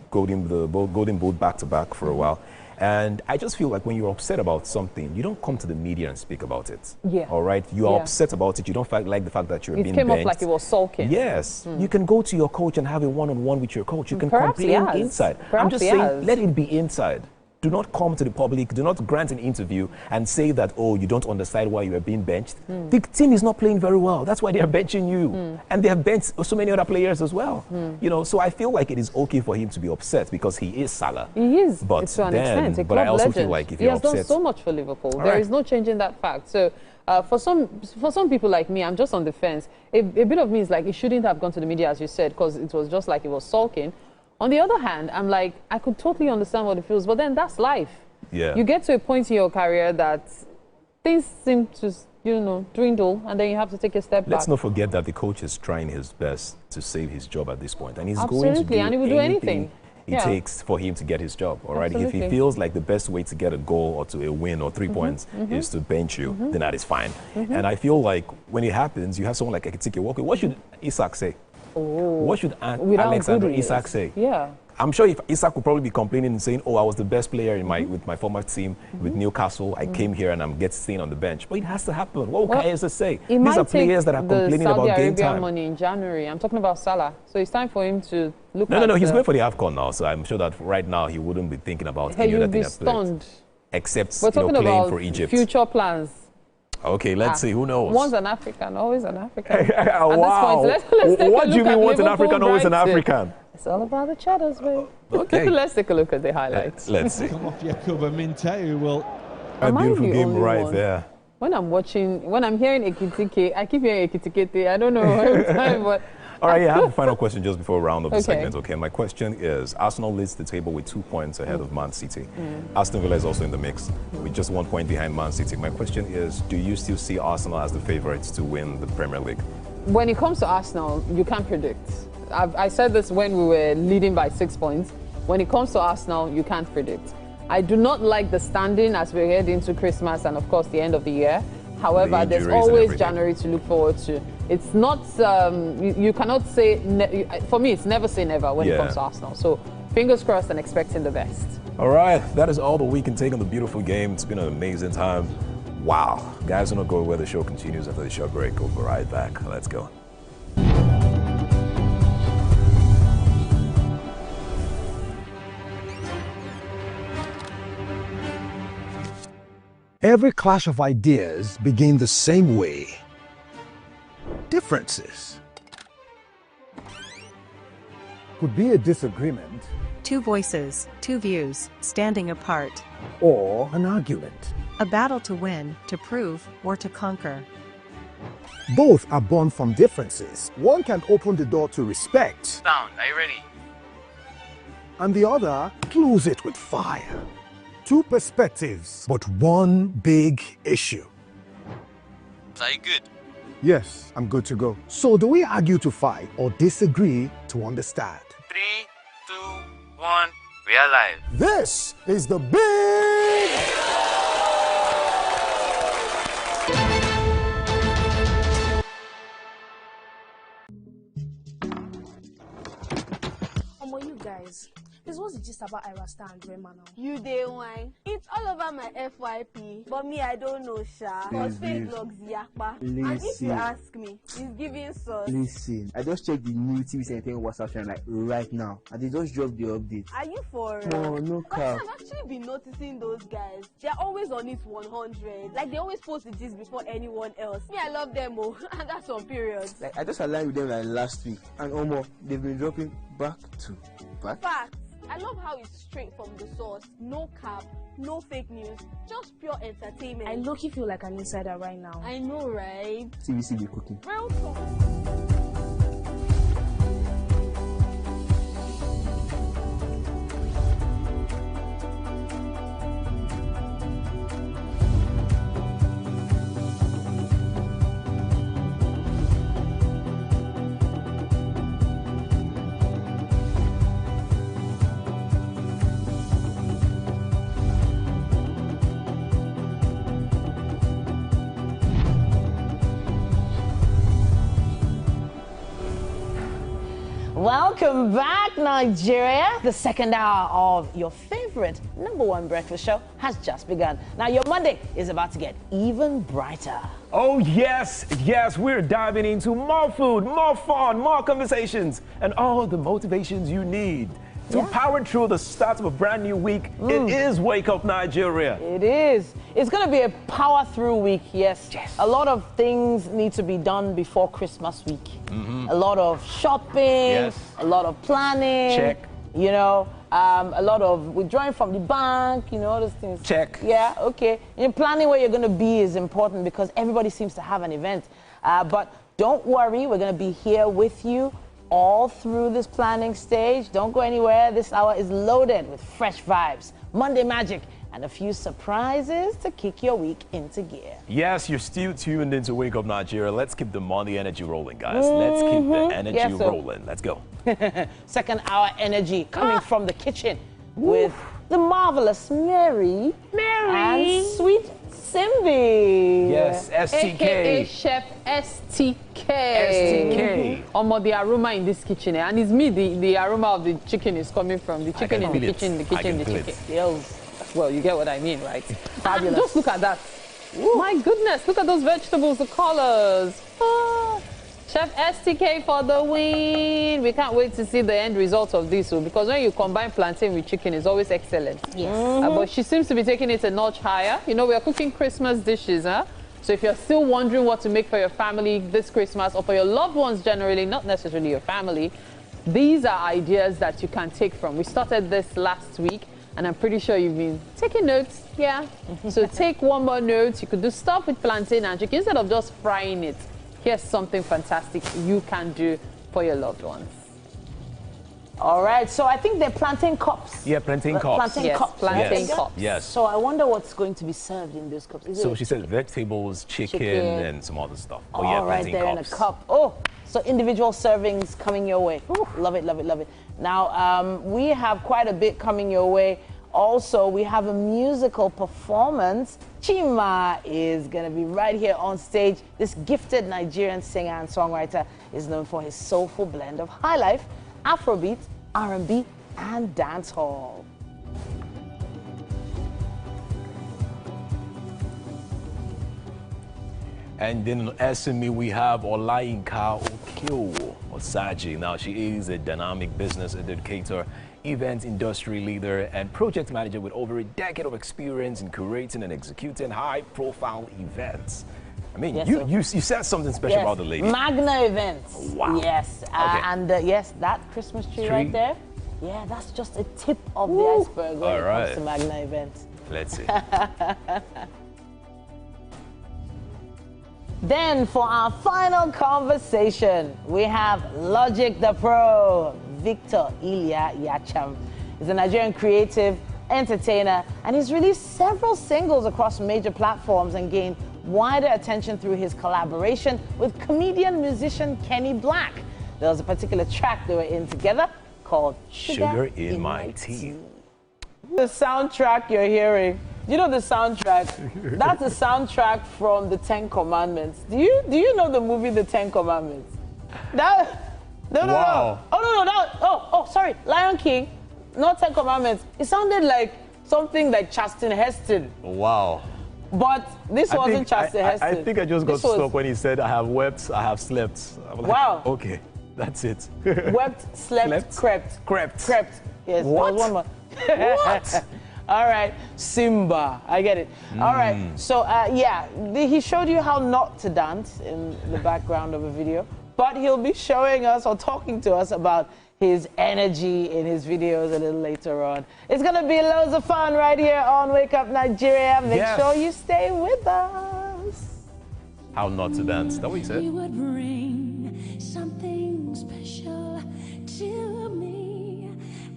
Golden Boot back to back for a while. And I just feel like when you're upset about something, you don't come to the media and speak about it.
Yeah.
All right? You're upset about it. You don't like the fact that you're being benched.
It came off like it was sulking.
Yes. You can go to your coach and have a one-on-one with your coach. You can complain inside. I'm just saying, let it be inside. Do not come to the public, do not grant an interview and say that, oh, you don't understand why you are being benched. The team is not playing very well. That's why they are benching you. And they have benched so many other players as well. You know, so I feel like it is okay for him to be upset because he is Salah.
He is,
but
to an extent,
but I also feel like if you're upset...
He has done so much for Liverpool. There is no changing that fact. So for some people like me, I'm just on the fence. A bit of me is like, it shouldn't have gone to the media, as you said, because it was just like it was sulking. On the other hand, I'm like, I could totally understand what it feels, but then that's life.
Yeah.
You get to a point in your career that things seem to, you know, dwindle, and then you have to take a step back.
Let's not forget that the coach is trying his best to save his job at this point, and he's
Absolutely,
going to do
and he will do anything
it takes for him to get his job. All right. If he feels like the best way to get a goal or to a win or 3 points is to bench you, then that is fine. And I feel like when it happens, you have someone like Ekitike Walker. What should Isak say? What should Alexander Isak say?
Yeah.
I'm sure if Isak would probably be complaining and saying, oh, I was the best player in with my former team, with Newcastle. I came here and I'm staying on the bench. But it has to happen. What can Kayesa say? These are players that are complaining about game time.
Saudi Arabia money in January. I'm talking about Salah. So it's time for him to look at...
No, he's going for the AFCON now. So I'm sure that right now he wouldn't be thinking about any other thing.
Stunned.
Except
playing
for Egypt.
Future plans.
Okay, let's see. Who knows?
Once an African, always an African.
Wow.
Let's take
what
a
do you
look
mean
at
once an African, always an African?
It's all about the cheddars, babe.
Okay.
Let's take a look at the highlights.
Let's see.
Come off Yakuba Minte, who will...
A beautiful game right there.
When I'm hearing Ekitike, I keep hearing Ekitike. I don't know every time, but...
All right, I have a final question just before we round up the segment, okay? My question is, Arsenal leads the table with 2 points ahead of Man City. Aston Villa is also in the mix with just 1 point behind Man City. My question is, do you still see Arsenal as the favourites to win the Premier League?
When it comes to Arsenal, you can't predict. I said this when we were leading by 6 points. When it comes to Arsenal, you can't predict. I do not like the standing as we head into Christmas and, of course, the end of the year. However, there's always January to look forward to. It's not, you cannot say, for me, it's never say never when it comes to Arsenal. So fingers crossed and expecting the best.
All right, that is all that we can take on the beautiful game. It's been an amazing time. Wow. Guys, do not go where the show continues after the short break. We'll be right back. Let's go.
Every clash of ideas begin the same way. Differences could be a disagreement,
two voices, two views, standing apart,
or an argument.
A battle to win, to prove, or to conquer.
Both are born from differences. One can open the door to respect.
Sound, are you ready?
And the other close it with fire. Two perspectives, but one big issue.
Are you good?
Yes, I'm good to go. So do we argue to fight or disagree to understand?
3, 2, 1, we are live.
This is the big...
You guys, this was the gist about Irasta and Rema now.
You day wine. It's all over my FYP, but me I don't know sha. Cause fake logs yakpa. And if you ask me, it's giving sauce.
Listen, I just checked the new TVcentertainment WhatsApp channel like right now, and they just dropped the update.
Are you for
No, no cap.
I've actually been noticing those guys. They're always on it 100. Like they always post the gist before anyone else. Me, I love them, oh, and that's on period.
Like I just aligned with them like last week, and they've been dropping back to back.
Facts. I love how it's straight from the source. No cap, no fake news, just pure entertainment.
I low-key feel like an insider right now.
I know, right?
TVC be cooking.
Real talk.
Welcome back, Nigeria. The second hour of your favorite favorite #1 breakfast show has just begun. Now, your Monday is about to get even brighter.
Oh, yes, we're diving into more food, more fun, more conversations, and all the motivations you need to power through the start of a brand new week. It is Wake Up Nigeria.
It is. It's going to be a power through week, yes. A lot of things need to be done before Christmas week. A lot of shopping, a lot of planning.
Check.
You know, a lot of withdrawing from the bank, you know, all those things.
Check.
Yeah, okay. Planning where you're going to be is important because everybody seems to have an event. But don't worry, we're going to be here with you all through this planning stage. Don't go anywhere. This hour is loaded with fresh vibes, Monday magic, and a few surprises to kick your week into gear.
Yes, you're still tuned into Wake Up Nigeria. Let's keep the Monday energy rolling, guys. Let's keep the energy rolling. Let's go.
Second hour energy coming from the kitchen with the marvelous Mary. And sweet Simbi.
Yes, STK.
AKA Chef STK. The aroma in this kitchen, and it's me, the aroma of the chicken is coming from. The chicken in the kitchen, the chicken. Well, you get what I mean, right? Fabulous. Just look at that. Ooh. My goodness, look at those vegetables, the colors. Chef STK for the win. We can't wait to see the end result of this, because when you combine plantain with chicken, it's always excellent.
Yes.
But she seems to be taking it a notch higher. You know, we are cooking Christmas dishes, huh? So if you're still wondering what to make for your family this Christmas, or for your loved ones generally, not necessarily your family, these are ideas that you can take from. We started this last week, and I'm pretty sure you've been taking notes, So take one more note. You could do stuff with plantain and chicken instead of just frying it. Here's something fantastic you can do for your loved ones.
All right, so I think they're plantain cups.
Yeah, plantain cups.
Plantain cups.
Plantain cups.
Yes.
So I wonder what's going to be served in those cups.
So she said vegetables, chicken, and some other stuff.
Oh, yeah, right there cups. In a cup. Oh, so individual servings coming your way. Ooh, love it, love it, love it. Now, we have quite a bit coming your way. Also, we have a musical performance. Chima is going to be right here on stage. This gifted Nigerian singer and songwriter is known for his soulful blend of high life, Afrobeat, R&B, and dancehall.
And then on SME, we have Olayinka Okio Osaji. Now, she is a dynamic business educator, event industry leader, and project manager with over a decade of experience in curating and executing high-profile events. I mean, you said something special about the lady.
Magna events.
Wow.
Yes. And yes, that Christmas tree right there, yeah, that's just a tip of the iceberg when it comes to Magna events.
Let's see.
Then for our final conversation, we have Logic the Pro, Victor Ilya Yacham. He's a Nigerian creative entertainer, and he's released several singles across major platforms and gained wider attention through his collaboration with comedian-musician Kenny Black. There was a particular track they were in together called Sugar in My Tea. The soundtrack you're hearing, you know the soundtrack? That's the soundtrack from the 10 Commandments. Do you know the movie The 10 Commandments? No. Oh, sorry, Lion King, not 10 Commandments. It sounded like something like Charleston Heston.
Wow.
But this wasn't Charleston Heston.
I think I just got stuck when he said, I have wept, I have slept. I'm like,
wow.
Okay, that's it.
Wept, slept, crept. Crept. Yes,
what?
There was one more.
What?
All right, Simba. I get it. All right, so he showed you how not to dance in the background of a video, but he'll be showing us or talking to us about his energy in his videos a little later on. It's going to be loads of fun right here on Wake Up Nigeria. Make sure you stay with us.
How not to dance. That's what he said.
You would bring something special to me,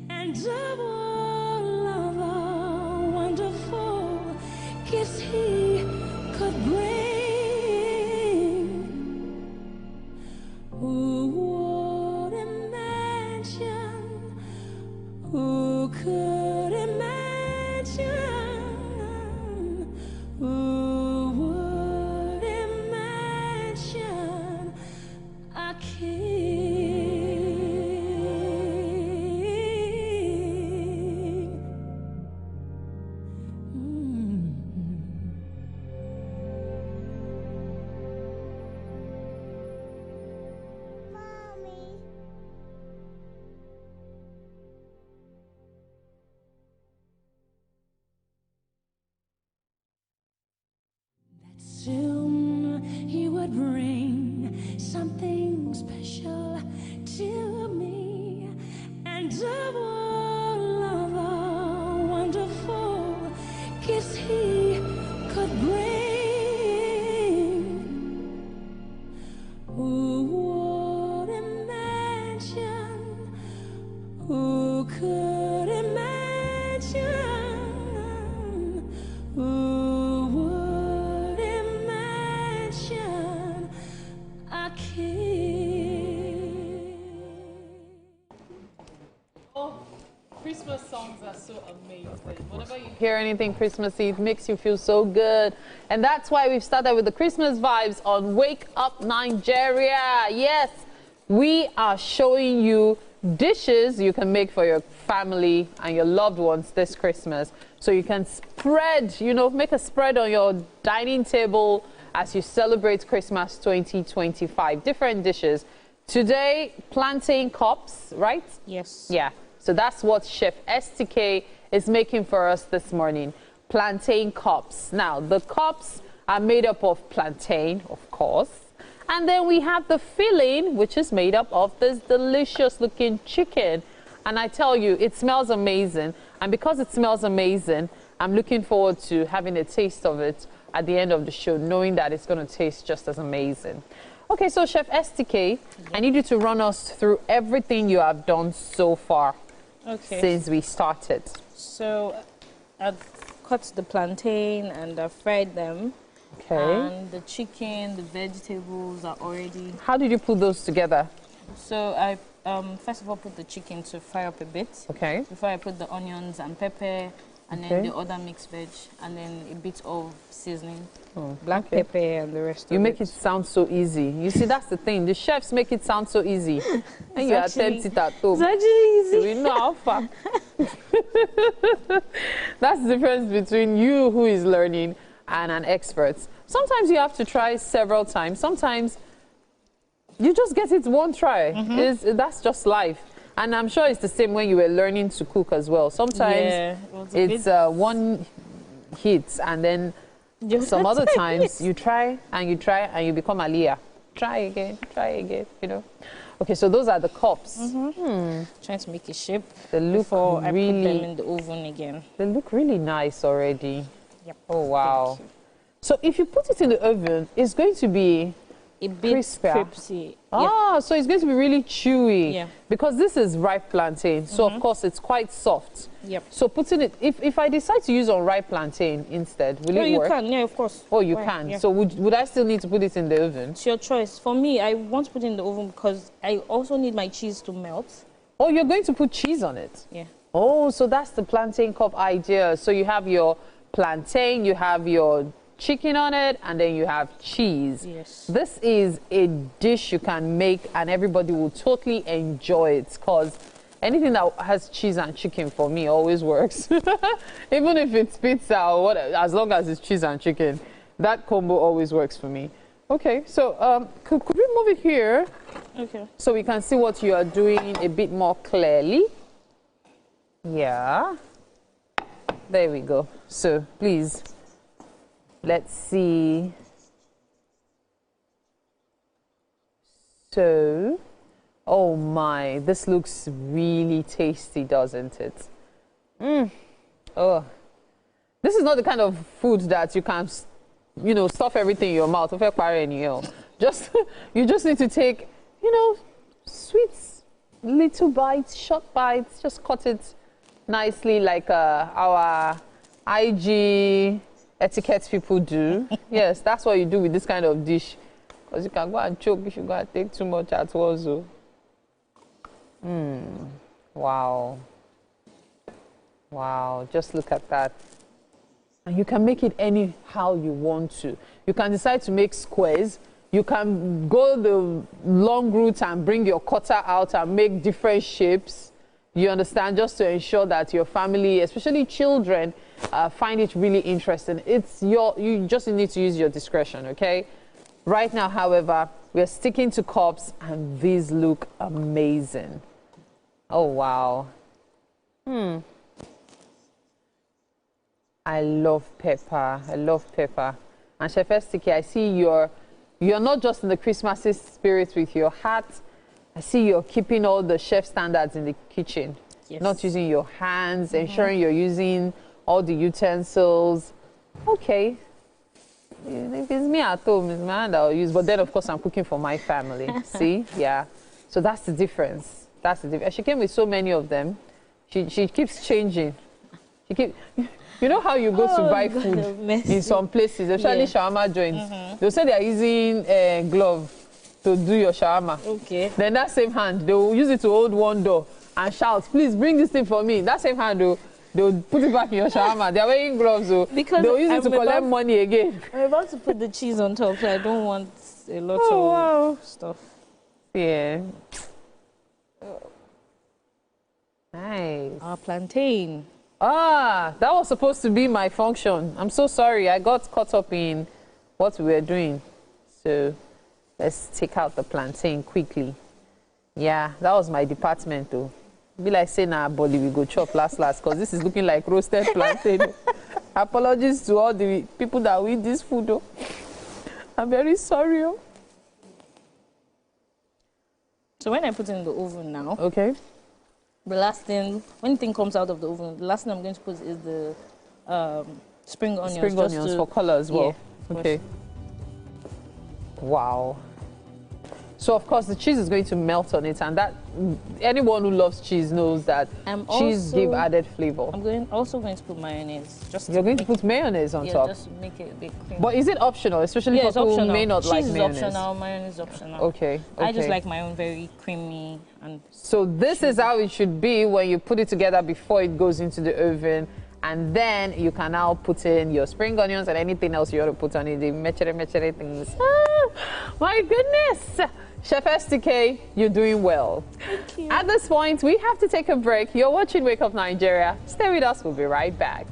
and all of the wonderful gifts he could bring. Who would imagine? Who could imagine? Who would imagine a king? dreams of all of the wonderful gifts he could bring. Who would imagine? Who could imagine? Who would imagine a kid?
Oh, Christmas songs are so amazing. Whenever you hear anything Christmassy, it makes you feel so good. And that's why we've started with the Christmas vibes on Wake Up Nigeria. Yes, we are showing you dishes you can make for your family and your loved ones this Christmas. So you can spread, make a spread on your dining table as you celebrate Christmas 2025. Different dishes. Today, plantain cups, right?
Yes.
Yeah. So that's what Chef STK is making for us this morning. Plantain cups. Now, the cups are made up of plantain, of course. And then we have the filling, which is made up of this delicious looking chicken. And I tell you, it smells amazing. And because it smells amazing, I'm looking forward to having a taste of it at the end of the show, knowing that it's going to taste just as amazing. Okay, so Chef STK, I need you to run us through everything you have done so far since we started.
So I've cut the plantain and I've fried them.
Okay.
And the chicken, the vegetables are already...
How did you put those together?
So I first of all put the chicken to fry up a bit.
Okay.
Before I put the onions and pepper and then the other mixed veg and then a bit of seasoning. Black pepper and the rest of it.
You make it sound so easy. You see, that's the thing. The chefs make it sound so easy. And you attempt it at home.
It's actually easy.
We know how far. That's the difference between you who is learning and an expert. Sometimes you have to try several times. Sometimes you just get it one try. That's just life. And I'm sure it's the same when you were learning to cook as well. Sometimes it's one hit and then some other times you try and you become Aliyah. Try again, Okay, so those are the cups.
Trying to make a shape
they look
before
really,
I put them in the oven again.
They look really nice already.
Yep.
Oh, wow. So if you put it in the oven, it's going to be
a bit crispy.
Ah, so it's going to be really chewy.
Yeah.
Because this is ripe plantain, so of course it's quite soft.
Yep.
So putting it, if I decide to use unripe plantain instead, will it work?
You can, yeah, of course.
Oh, you can.
Yeah.
So would I still need to put it in the oven?
It's your choice. For me, I want to put it in the oven because I also need my cheese to melt.
Oh, you're going to put cheese on it?
Yeah.
Oh, so that's the plantain cup idea. So you have your plantain, you have your chicken on it, and then you have cheese.
Yes.
This is a dish you can make and everybody will totally enjoy it because anything that has cheese and chicken for me always works. Even if it's pizza or what, as long as it's cheese and chicken, that combo always works for me. Okay, so could we move it here?
Okay.
So we can see what you are doing a bit more clearly. Yeah. There we go. So please, let's see. So, oh my, this looks really tasty, doesn't it? Oh, this is not the kind of food that you can, stuff everything in your mouth. Just, you just need to take, sweet little bites, short bites, just cut it nicely like our IG etiquette people do. Yes, that's what you do with this kind of dish. Because you can go and choke if you go and take too much at once. Wow. Wow, just look at that. And you can make it anyhow you want to. You can decide to make squares. You can go the long route and bring your cutter out and make different shapes. You understand? Just to ensure that your family, especially children, find it really interesting. You just need to use your discretion, okay? Right now, however, we're sticking to cups and these look amazing. Oh, wow. I love pepper. I love pepper. And Chef STK, I see you're not just in the Christmas spirit with your hat. I see you're keeping all the chef standards in the kitchen. not using your hands, ensuring you're using all the utensils. Okay. If it's me at home, it's my hand I'll use. But then, of course, I'm cooking for my family. See? Yeah. So that's the difference. That's the difference. She came with so many of them. She keeps changing. She keep. You know how you go to buy food in some places, especially shawarma joints. They'll say they're using glove to do your shawarma. Okay. Then that same hand, they'll use it to hold one door and shout, "Please bring this thing for me." That same hand, they'll put it back in your shawarma. They're wearing gloves, so they'll use it to collect money again.
I'm about to put the cheese on top, so I don't want a lot of stuff.
Yeah. Nice.
Our plantain.
Ah, that was supposed to be my function. I'm so sorry. I got caught up in what we were doing. So let's take out the plantain quickly. Yeah, that was my department though. Be like saying, nah, Bolly, we go chop last, because this is looking like roasted plantain. Apologies to all the people that eat this food though. I'm very sorry. Oh.
So when I put it in the oven now,
okay.
The last thing, when the thing comes out of the oven, the last thing I'm going to put is the spring onions.
Spring onions for color as well. Yeah, okay. Wow. So of course the cheese is going to melt on it, and that anyone who loves cheese knows that cheese gives added flavor.
I'm also going to put mayonnaise.
You're going to put mayonnaise on top?
Yeah, just to make it a bit creamy.
But is it optional, especially for people who may not like mayonnaise?
Cheese is optional, mayonnaise is optional.
Okay.
I just like my own very creamy and.
So this is how it should be when you put it together before it goes into the oven. And then you can now put in your spring onions and anything else you want to put on it. The mechere things. Ah, my goodness. Chef STK, you're doing well.
Thank you.
At this point, we have to take a break. You're watching Wake Up Nigeria. Stay with us. We'll be right back.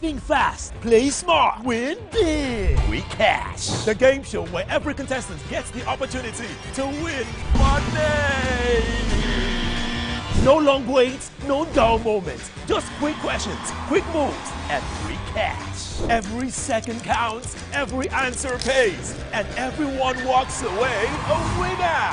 Think fast, play smart, win big. We Cash, the game show where every contestant gets the opportunity to win money. No long waits, no dull moments. Just quick questions, quick moves, and free cash. Every second counts, every answer pays, and everyone walks away a winner.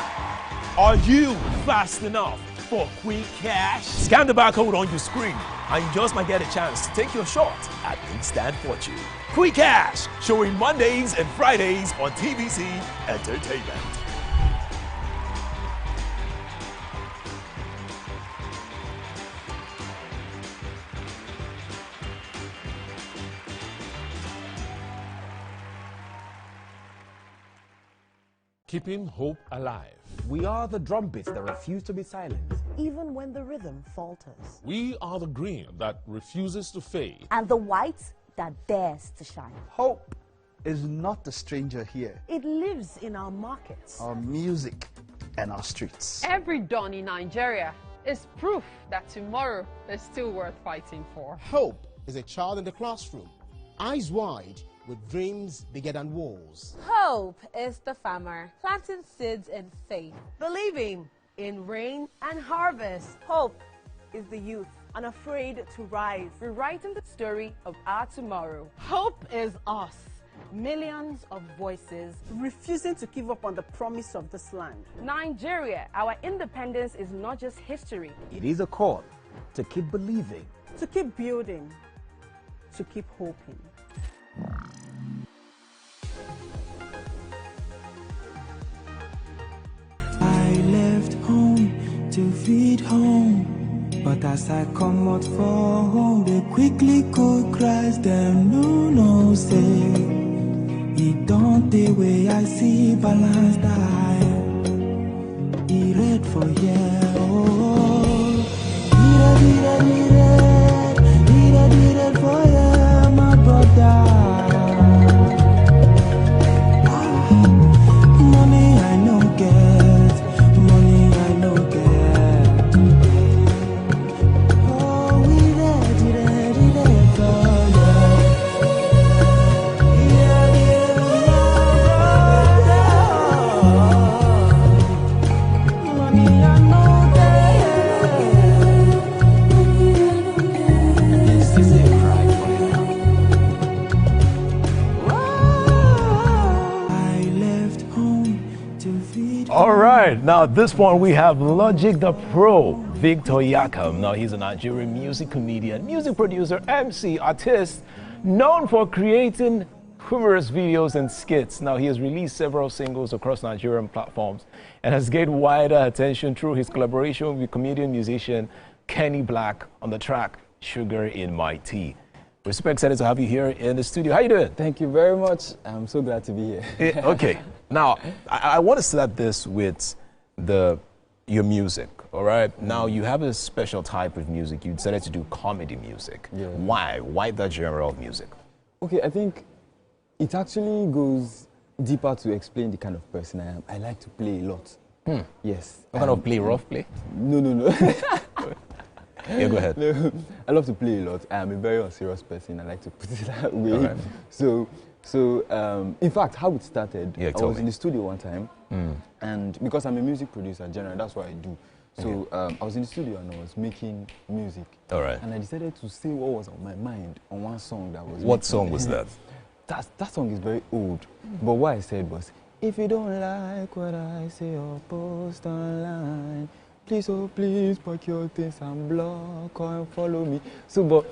Are you fast enough for quick cash? Scan the barcode on your screen, and you just might get a chance to take your shot at instant fortune. Quick Cash, showing Mondays and Fridays on TVC Entertainment.
Keeping hope alive.
We are the drumbeats that refuse to be silenced.
Even when the rhythm falters.
We are the green that refuses to fade.
And the white that dares to shine.
Hope is not a stranger here.
It lives in our markets,
our music, and our streets.
Every dawn in Nigeria is proof that tomorrow is still worth fighting for.
Hope is a child in the classroom, eyes wide, with dreams bigger than walls.
Hope is the farmer planting seeds in faith, believing in rain and harvest.
Hope is the youth unafraid to rise, rewriting the story of our tomorrow.
Hope is us, millions of voices refusing to give up on the promise of this land.
Nigeria, our independence is not just history.
It is a call to keep believing,
to keep building, to keep hoping.
I left home to feed home, but as I come out for home, they quickly could cries them no say. It don't the way I see balance die. He read for yeah, oh. He read for yeah, my brother. Money I no get, money I no get. Oh, we read for yeah. Money I no get.
All right, now at this point we have Logic the Pro, Victor Yakam. Now he's a Nigerian music comedian, music producer, MC, artist, known for creating humorous videos and skits. Now he has released several singles across Nigerian platforms and has gained wider attention through his collaboration with comedian musician Kenny Black on the track Sugar in My Tea. We're super excited to have you here in the studio. How you doing?
Thank you very much. I'm so glad to be here.
Okay. Now, I want to start this with your music, all right? Now, you have a special type of music. You decided to do comedy music.
Yeah.
Why? Why that genre of music?
Okay, I think it actually goes deeper to explain the kind of person I am. I like to play a lot. Yes.
What kind of play? Rough play?
No.
Yeah, go ahead.
No, I love to play a lot. I am a very unserious person. I like to put it that way.
Right.
So, in fact, how it started, I was in the studio one time, and because I'm a music producer generally, that's what I do. So I was in the studio and I was making music.
All right.
And I decided to say what was on my mind on one song that was.
What song was that?
That song is very old, but what I said was, if you don't like what I say or post online, please, oh please, pack your things and block or follow me. So, but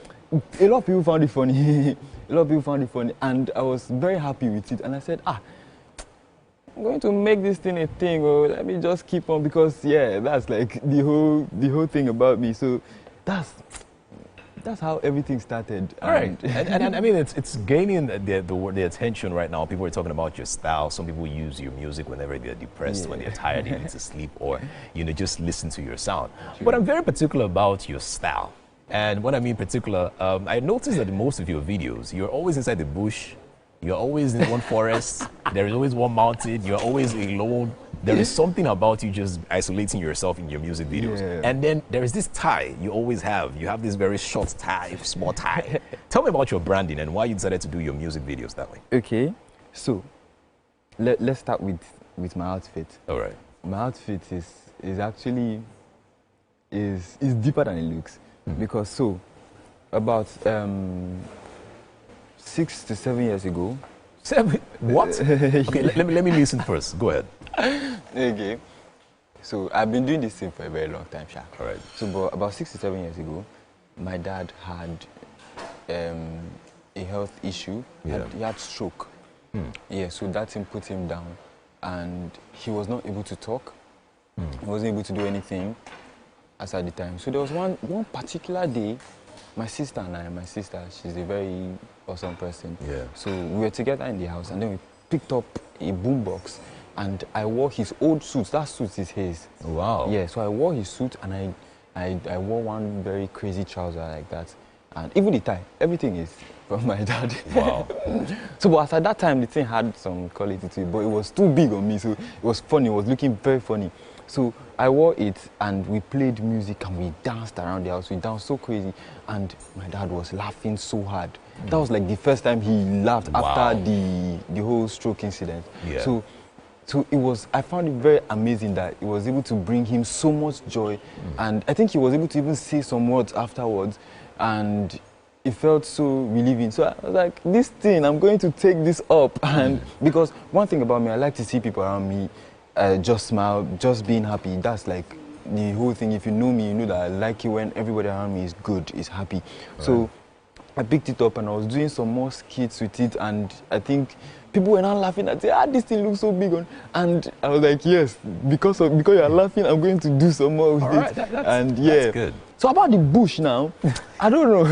a lot of people found it funny. A lot of people found it funny, and I was very happy with it. And I said, I'm going to make this thing a thing. Or let me just keep on, because yeah, that's like the whole thing about me. So that's how everything started.
All right. and I mean, it's gaining the attention right now. People are talking about your style. Some people use your music whenever they're depressed, when they're tired, they need to sleep, or, just listen to your sound. Sure. But I'm very particular about your style. And when I mean particular, I noticed that in most of your videos, you're always inside the bush. You're always in one forest. There is always one mountain. You're always alone. There is something about you just isolating yourself in your music videos. Yeah. And then there is this tie you always have. You have this very short tie, small tie. Tell me about your branding and why you decided to do your music videos that way.
Okay, so let's start with my outfit.
All right.
My outfit is actually deeper than it looks, because about 6 to 7 years ago.
7? What? Okay, let me listen first. Go ahead.
Okay. So I've been doing this thing for a very long time, Sha.
All right.
So about 6 to 7 years ago, my dad had a health issue.
Yeah.
He had stroke. Yeah, so that thing put him down, and he was not able to talk. He wasn't able to do anything as at the time. So there was one particular day, my sister, she's a very awesome person.
Yeah.
So we were together in the house, and then we picked up a boombox, and I wore his old suit. That suit is his.
Wow.
Yeah, so I wore his suit, and I wore one very crazy trouser like that. And even the tie, everything is from my dad.
Wow.
So but at that time, the thing had some quality to it, but it was too big on me, so it was funny. It was looking very funny. So I wore it, and we played music, and we danced around the house. We danced so crazy, and my dad was laughing so hard. That was like the first time he laughed after the whole stroke incident.
Yeah.
So I found it very amazing that it was able to bring him so much joy, and I think he was able to even say some words afterwards, and it felt so relieving. So I was like, this thing, I'm going to take this up. And because one thing about me, I like to see people around me just smile, just being happy. That's like the whole thing. If you know me, you know that I like it when everybody around me is good, is happy. Right. So I picked it up, and I was doing some more skits with it, and I think people were not laughing. I'd say, this thing looks so big on. And I was like, yes, because you're laughing, I'm going to do some more with it.
Right, that's good.
So about the bush now, I don't know.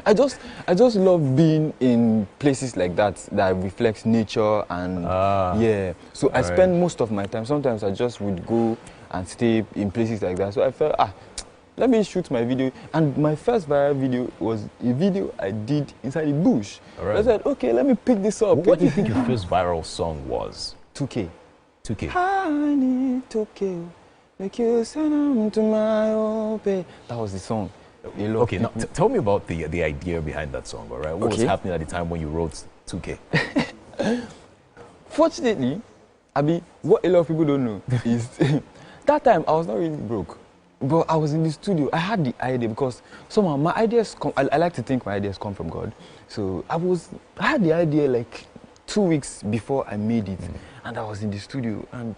I just love being in places like that reflects nature, and yeah. So I spend most of my time. Sometimes I just would go and stay in places like that. So I felt, let me shoot my video. And my first viral video was a video I did inside the bush.
Right.
I said, okay, let me pick this up.
What do you think your first viral song was?
2K.
2K.
I need 2K. Make you send them to my OP. That was the song.
Okay, now tell me about the idea behind that song, all right? What was happening at the time when you wrote 2K?
Fortunately, what a lot of people don't know is that time I was not really broke. But I was in the studio. I had the idea because somehow my ideas I like to think my ideas come from God. So I had the idea like 2 weeks before I made it, and I was in the studio, and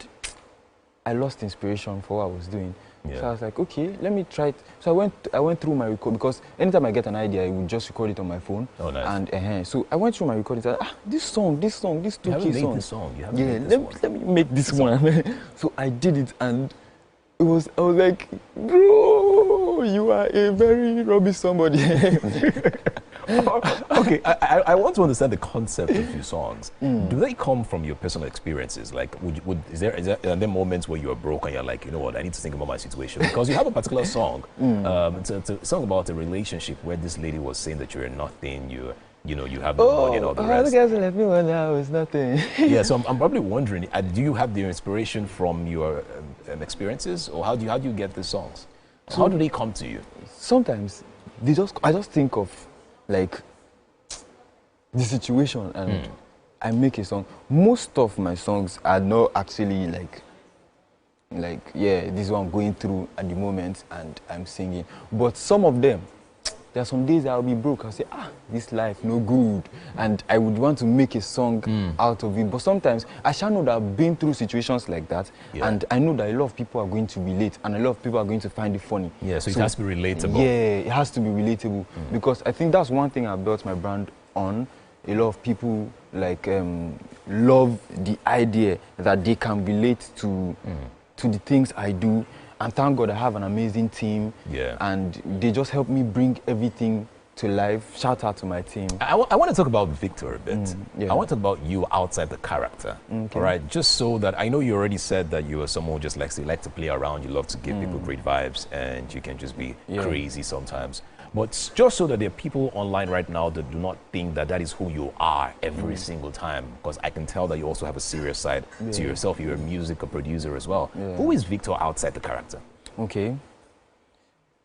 I lost inspiration for what I was doing.
Yeah.
So I was like, okay, let me try it. So I went through my record, because anytime I get an idea, I would just record it on my phone.
Oh, nice.
And so I went through my recordings. And this 2K song.
You haven't made this song. You haven't made this one.
Let me make this one. So I did it, and I was like, bro, you are a very rubbish somebody.
Okay, I want to understand the concept of your songs. Do they come from your personal experiences? Like, are there moments where you are broke and you're like, you know what, I need to think about my situation? Because you have a particular song. It's a song about a relationship where this lady was saying that you're nothing, you have no money and all the rest.
The guys left me when I was nothing.
Yeah, so I'm probably wondering, do you have the inspiration from your experiences, or how do you get the songs? How do they come to you?
Sometimes I just think of like the situation, and I make a song. Most of my songs are not actually like this is what I'm going through at the moment and I'm singing. But some of them, there are some days I'll be broke. I'll say, this life no good, and I would want to make a song out of it. But sometimes I shall know that I've been through situations like that, and I know that a lot of people are going to relate, and a lot of people are going to find it funny.
Yeah, so it has to be relatable.
Yeah, it has to be relatable, because I think that's one thing I built my brand on. A lot of people love the idea that they can relate to the things I do. And thank God I have an amazing team. Yeah. And they just help me bring everything to life. Shout out to my team.
I want to talk about Victor a bit. I want to talk about you outside the character. Okay. All right. Just so that I know you already said that you are someone who just likes to play around. You love to give people great vibes, and you can just be crazy sometimes. But just so that there are people online right now that do not think that is who you are every single time, because I can tell that you also have a serious side to yourself. You're a musical producer as well. Who is Victor outside the character?
Okay.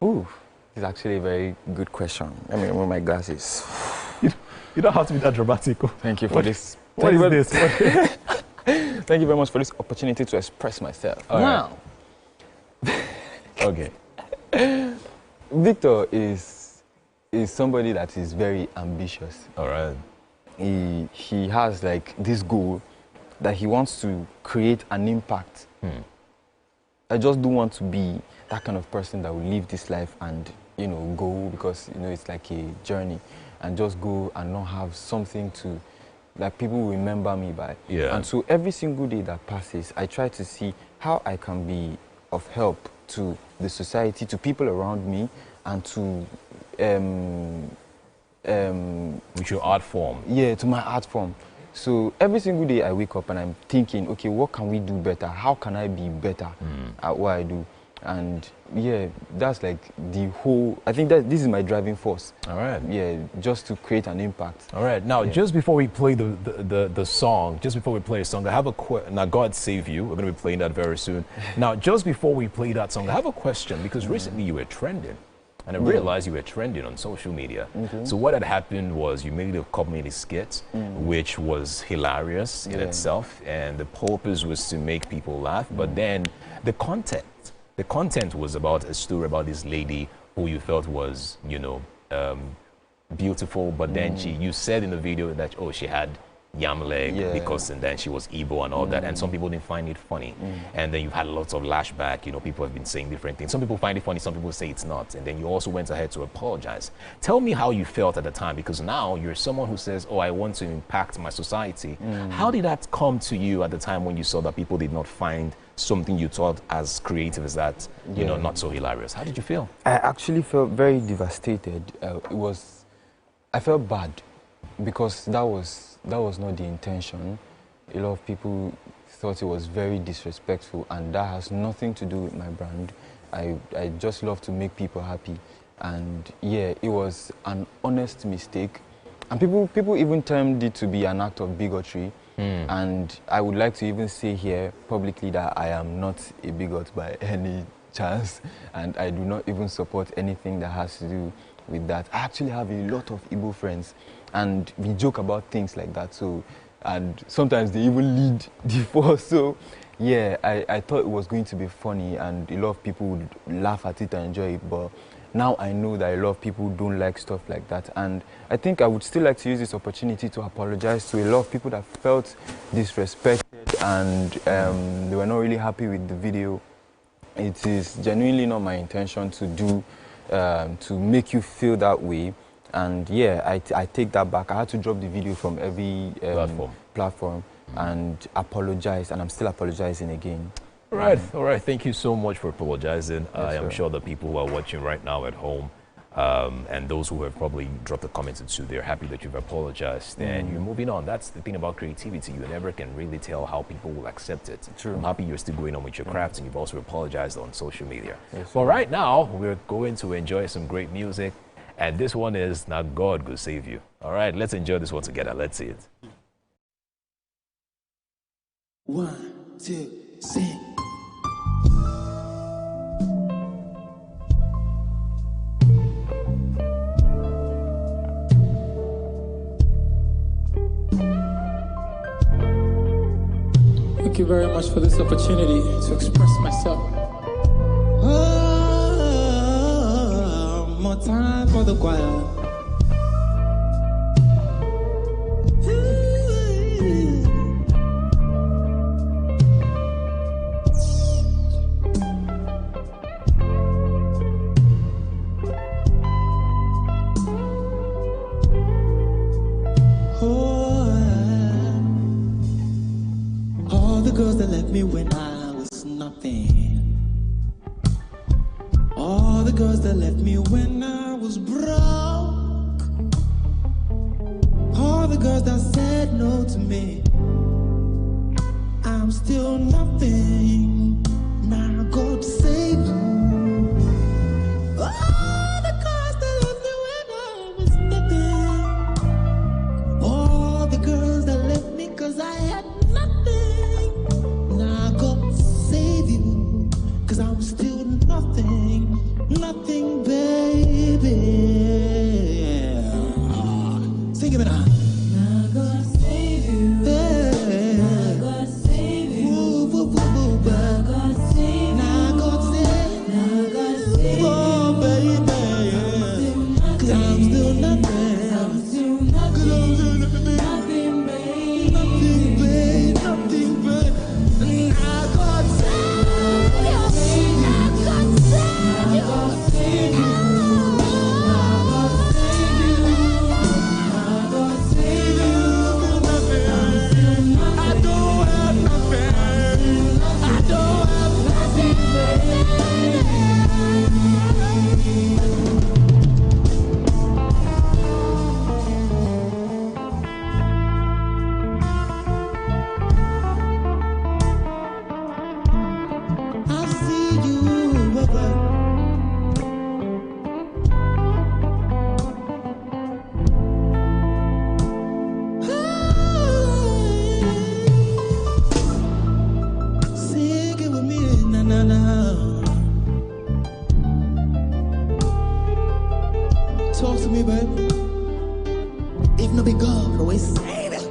Ooh, it's actually a very good question. Let me remove my glasses.
You don't have to be that dramatic.
Thank you for this.
What is this?
Thank you very much for this opportunity to express myself.
Wow. Okay.
Victor is somebody that is very ambitious.
All right.
He has like this goal that he wants to create an impact. I just don't want to be that kind of person that will live this life and go, because it's like a journey, and just go and not have something to that people will remember me by. Yeah. And so every single day that passes, I try to see how I can be of help to the society, to people around me, and to
with your art form.
Yeah, to my art form. So every single day I wake up and I'm thinking, okay, what can we do better? How can I be better at what I do? And yeah, that's like the whole, I think that this is my driving force.
All right.
Yeah, just to create an impact.
All right. Now, just before we play the song, I have a now God Save You. We're going to be playing that very soon. Now, just before we play that song, I have a question, because recently you were trending. And I realized you were trending on social media. So what had happened was you made a comedy skit, which was hilarious in itself, and the purpose was to make people laugh. But then the content was about a story about this lady who you felt was, beautiful. But then you said in the video that, she had yam leg because, and then she was Igbo and all that, and some people didn't find it funny. And then you've had lots of lashback, people have been saying different things. Some people find it funny, some people say it's not. And then you also went ahead to apologize. Tell me how you felt at the time, because now you're someone who says, I want to impact my society. How did that come to you at the time when you saw that people did not find something you thought as creative as that, not so hilarious? How did you feel?
I actually felt very devastated. I felt bad, because that was not the intention. A lot of people thought it was very disrespectful, and that has nothing to do with my brand. I just love to make people happy, and yeah, it was an honest mistake, and people even termed it to be an act of bigotry. And I would like to even say here publicly that I am not a bigot by any chance, and I do not even support anything that has to do with that. I actually have a lot of Igbo friends, and we joke about things like that. So, and sometimes they even lead the force. So, yeah, I thought it was going to be funny, and a lot of people would laugh at it and enjoy it. But now I know that a lot of people don't like stuff like that. And I think I would still like to use this opportunity to apologize to a lot of people that felt disrespected and they were not really happy with the video. It is genuinely not my intention to do, to make you feel that way. And yeah, I take that back. I had to drop the video from every platform and apologize, and I'm still apologizing again.
All right. Thank you so much for apologizing. Yes, I am sure the people who are watching right now at home and those who have probably dropped a comment or two, they're happy that you've apologized and you're moving on. That's the thing about creativity. You never can really tell how people will accept it.
True.
I'm happy you're still going on with your craft and you've also apologized on social media.
Yes,
but right now, we're going to enjoy some great music. And this one is Now God Go Save You. All right, let's enjoy this one together. Let's see it.
1, 2, sing.
Thank you very much for this opportunity to express myself.
More time for the choir. All the girls that left me when I was nothing. All the girls that left me when I was broke. All the girls that said no to me. I'm still nothing. Now God save you. All the girls that left me when I was nothing. All the girls that left me 'cause I had nothing. Now God save you. 'Cause I'm still nothing. Nothing, baby. Sing it now. Now God save you. Yeah. Now God save you. Woo, woo, woo, woo, now God save you. Now God save you. Now God save you. Oh, baby. 'Cause I'm still nothing. I'm still nothing. Nothing, baby. Nothing, baby. Nothing, baby. Now God save you. Now God save you. Talk to me, baby. If no be God, always save it.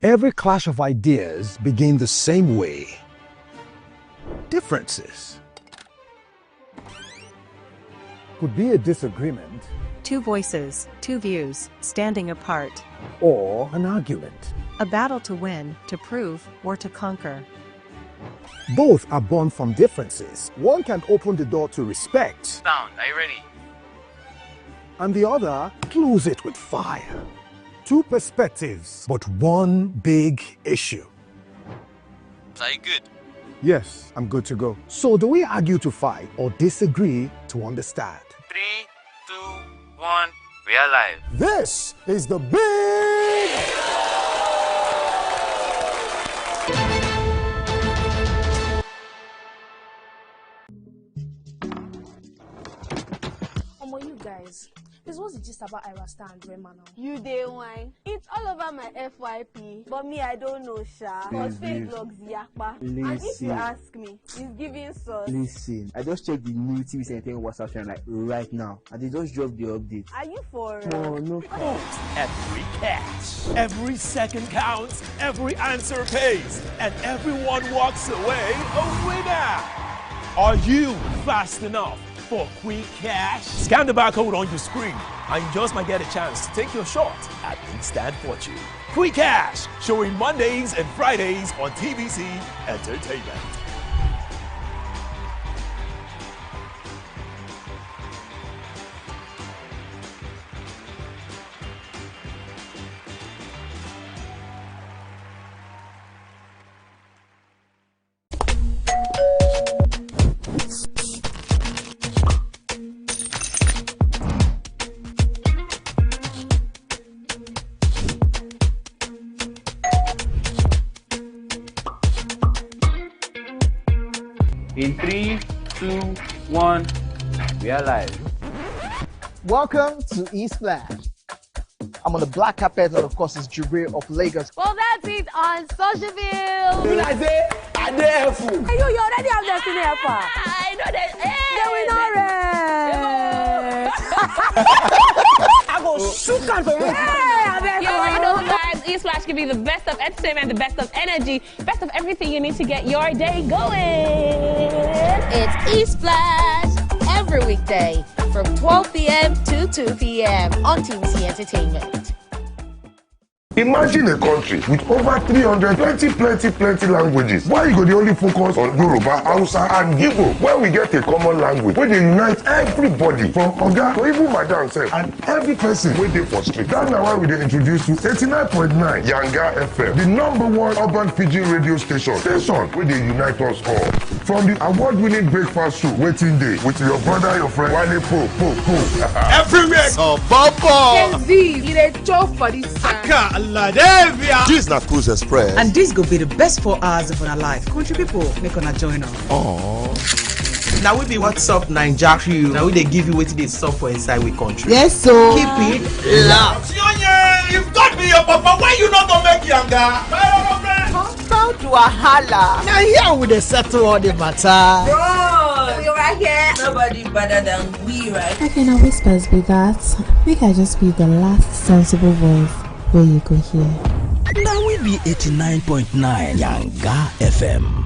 Every clash of ideas begin the same way. Differences could be a disagreement,
Two voices, two views, standing apart.
or an argument.
A battle to win, to prove, or to conquer.
Both are born from differences. One can open the door to respect,
Sound, are you ready?
and the other close it with fire. Two perspectives, but one big issue.
Are you good?
Yes, I'm good to go. So do we argue to fight or disagree to understand?
3, 2, 1, we are live.
This is the big
you guys. This was the gist about Irasta and Rema now.
You day wine. It's all over my FYP. But me, I don't know, Sha. Cause fake logs yakpa. And if you ask me, it's giving sauce.
Listen, I just checked the new tvcentertainment WhatsApp channel like right now. And they just dropped the update.
Are you for
No.
Every catch, every second counts, every answer pays, and everyone walks away a winner. Are you fast enough for quick cash? Scan the barcode on your screen and you just might get a chance to take your shot at instant fortune. Quick Cash, showing Mondays and Fridays on TVC Entertainment.
In 3, 2, 1, we are live.
Welcome to East Flash. I'm on the black carpet, and of course, it's Jubril of Lagos.
Well, that's it on Socialville.
When I say, I dare fool.
You already have Destiny Alpha. I know that.
I go shoot on for you.
You already know, guys. East Flash give you the best of entertainment, the best of energy, best of everything you need to get your day going.
It's East Flash every weekday from 12 p.m. to 2 p.m. on TVC Entertainment.
Imagine a country with over 320 plenty languages. Why you go the only focus on Yoruba, Hausa and Igbo? When we get a common language, where they unite everybody from Oga to even Madam self and every person wey dey for street. That's why we dey introduce you 89.9 Yanga FM, the #1 urban pidgin radio station wey dey unite us all. From the award-winning breakfast show, Waiting Day, with your brother, your friend, Wale Po.
Everywhere.
So, Bobo.
Gen Z, you dey chop for this time.
This is not Cruise Express.
And this go be the best 4 hours of our life. Country people, make una join us.
Oh.
Now we be What's Up Naija crew. Now we dey give you wetin dey sup for inside we country.
Yes, so
keep it locked.
If God be your papa, why you not gonna make Yanga?
Come to Wahala.
Now here we dey settle all the matter.
Bro, you right here.
Nobody better than we, right?
How can I whispers be that? Make I just be the last sensible voice where you go hear.
Now we be 89.9 Yanga FM.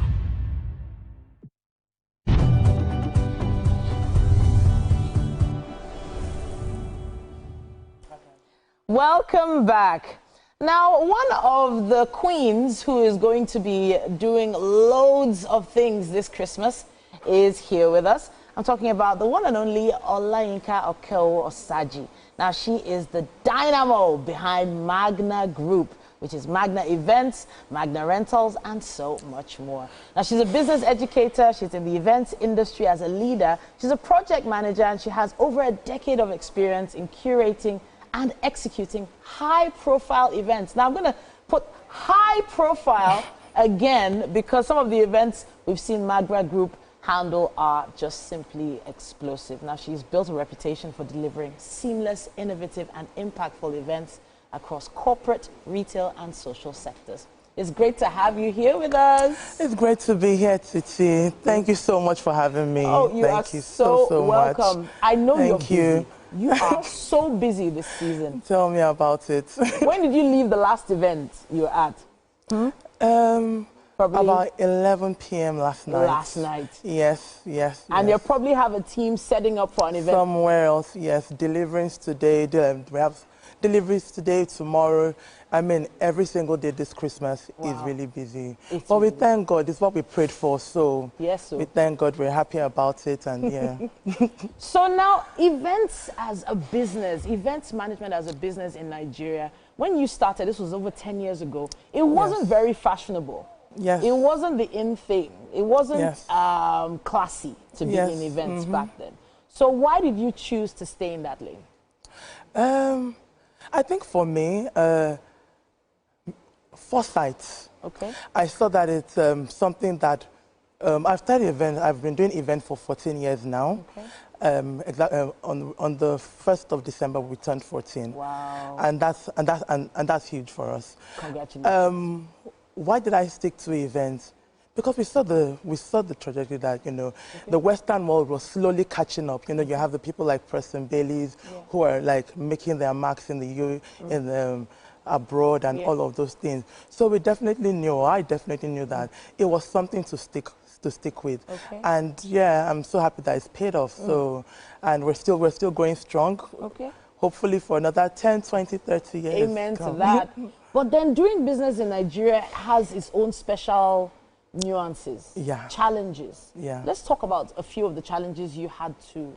Welcome back. Now, one of the queens who is going to be doing loads of things this Christmas is here with us. I'm talking about the one and only Olayinka Okeowo-Osaji. Now, she is the dynamo behind Magna Group, which is Magna Events, Magna Rentals, and so much more. Now, she's a business educator. She's in the events industry as a leader. She's a project manager, and she has over a decade of experience in curating and executing high-profile events. Now, I'm going to put high-profile again because some of the events we've seen Magna Group handle are just simply explosive. Now, she's built a reputation for delivering seamless, innovative, and impactful events across corporate, retail, and social sectors. It's great to have you here with us.
It's great to be here, Titi. Thank you so much for having me.
Oh, you
Thank
are
you
so welcome.
much.
I know you're
Thank
busy.
you.
You are so busy this season.
Tell me about it.
When did you leave the last event you were at? Probably
about 11 p.m. last night.
Last night.
Yes.
And you probably have a team setting up for an event.
Somewhere else, yes. Deliverings today. We have deliveries today, tomorrow. I mean, every single day this Christmas is really busy. But we thank God. It's what we prayed for. So
yes,
we thank God. We're happy about it. And yeah.
So now, events as a business, events management as a business in Nigeria, when you started, this was over 10 years ago, it wasn't very fashionable.
Yes.
It wasn't the in thing. It wasn't classy to be in events back then. So why did you choose to stay in that lane?
I think for me, foresight.
Okay.
I saw that it's something that I've been doing event for 14 years now.
Okay.
on the 1st of December, we turned 14.
Wow.
And that's huge for us.
Congratulations.
Why did I stick to events? Because we saw the trajectory that, you know, the Western world was slowly catching up. You know, you have the people like Preston Baileys who are like making their marks in the abroad and all of those things. So we definitely knew, I definitely knew that it was something to stick with.
Okay.
And yeah, I'm so happy that it's paid off. So, and we're still going strong.
Okay.
Hopefully for another 10, 20, 30 years.
Amen to that. But then doing business in Nigeria has its own special nuances, challenges.
Yeah.
Let's talk about a few of the challenges you had to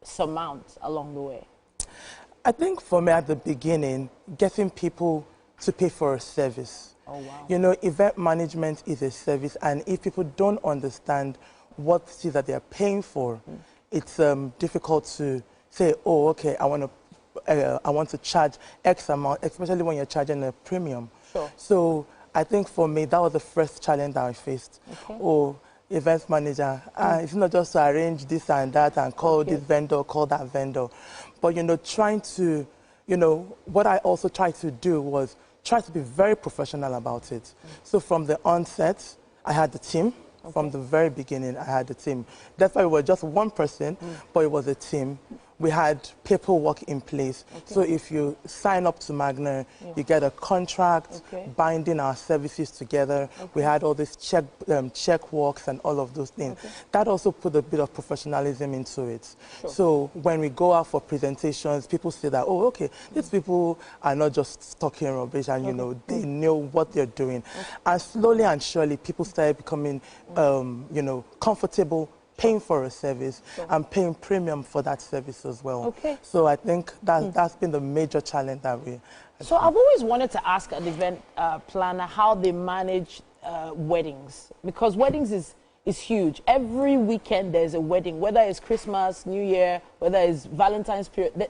surmount along the way.
I think for me at the beginning, getting people to pay for a service.
Oh, wow.
You know, event management is a service, and if people don't understand what it is that they're paying for, it's difficult to say, oh, okay, I want to charge X amount, especially when you're charging a premium.
Sure.
So I think for me, that was the first challenge that I faced.
Okay.
Oh, events manager, it's not just to arrange this and that and call this vendor, call that vendor. But, you know, trying to, you know, what I also tried to do was try to be very professional about it. So from the onset, I had the team. From the very beginning, I had a team. That's why we were just one person, but it was a team. We had paperwork in place. So if you sign up to Magna, you get a contract binding our services together. We had all these check works and all of those things. That also put a bit of professionalism into it. So when we go out for presentations, people say that, oh, okay, these people are not just talking rubbish, and you know, they know what they're doing. And slowly and surely, people started becoming, you know, comfortable paying for a service and paying premium for that service as well.
Okay.
So I think that's been the major challenge that we.
So I've always wanted to ask an event planner how they manage weddings, because weddings is huge. Every weekend there's a wedding, whether it's Christmas, New Year, whether it's Valentine's period.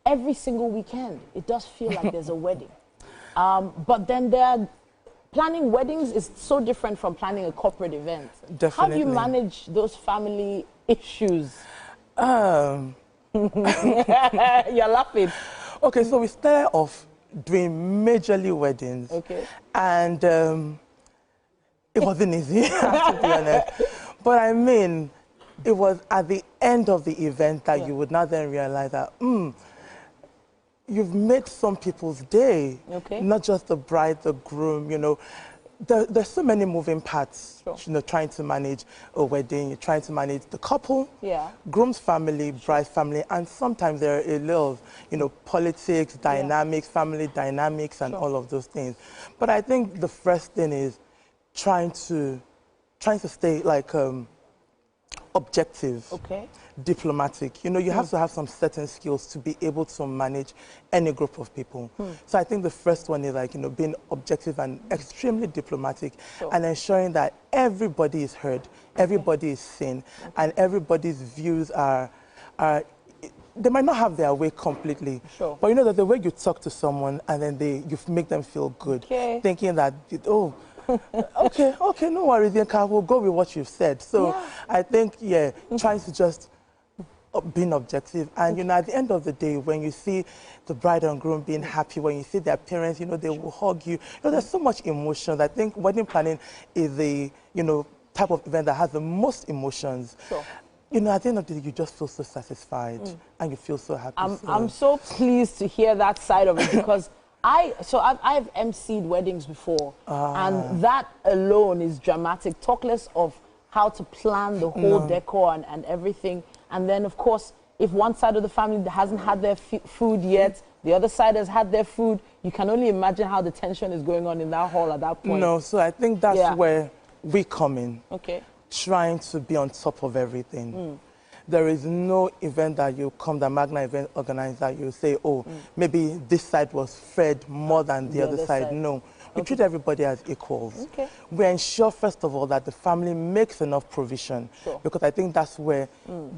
Every single weekend it does feel like there's a wedding. But then planning weddings is so different from planning a corporate event.
Definitely.
How do you manage those family issues?
You're
laughing.
Okay, so we started off doing majorly weddings.
Okay.
And it wasn't easy, to be honest. But I mean, it was at the end of the event that you would now then realize that, you've made some people's day, not just the bride, the groom, you know. There's so many moving parts, you know, trying to manage a wedding, you're trying to manage the couple, groom's family, bride's family, and sometimes there are a little, you know, politics, dynamics, family dynamics, and all of those things. But I think the first thing is trying to stay like objective. Diplomatic. You know, you have to have some certain skills to be able to manage any group of people. So I think the first one is like, you know, being objective and extremely diplomatic and ensuring that everybody is heard, everybody is seen, and everybody's views are they might not have their way completely, but you know that the way you talk to someone and then you make them feel good, thinking that, oh, okay, no worries, we'll go with what you've said. So I think, trying to just being objective. And, you know, at the end of the day, when you see the bride and groom being happy, when you see their parents, you know, they will hug you. You know, there's so much emotion. I think wedding planning is the, you know, type of event that has the most emotions. You know, at the end of the day, you just feel so satisfied and you feel so happy.
I'm so pleased to hear that side of it, because I've emceed weddings before, and that alone is dramatic. Talk less of how to plan the whole decor and everything. And then, of course, if one side of the family hasn't had their food yet, the other side has had their food, you can only imagine how the tension is going on in that hall at that point.
No, so I think that's where we come in.
Okay.
Trying to be on top of everything. There is no event that you come, the Magna event organizer, you say, oh, maybe this side was fed more than the other side. No. We treat everybody as equals. We ensure, first of all, that the family makes enough provision, because I think that's where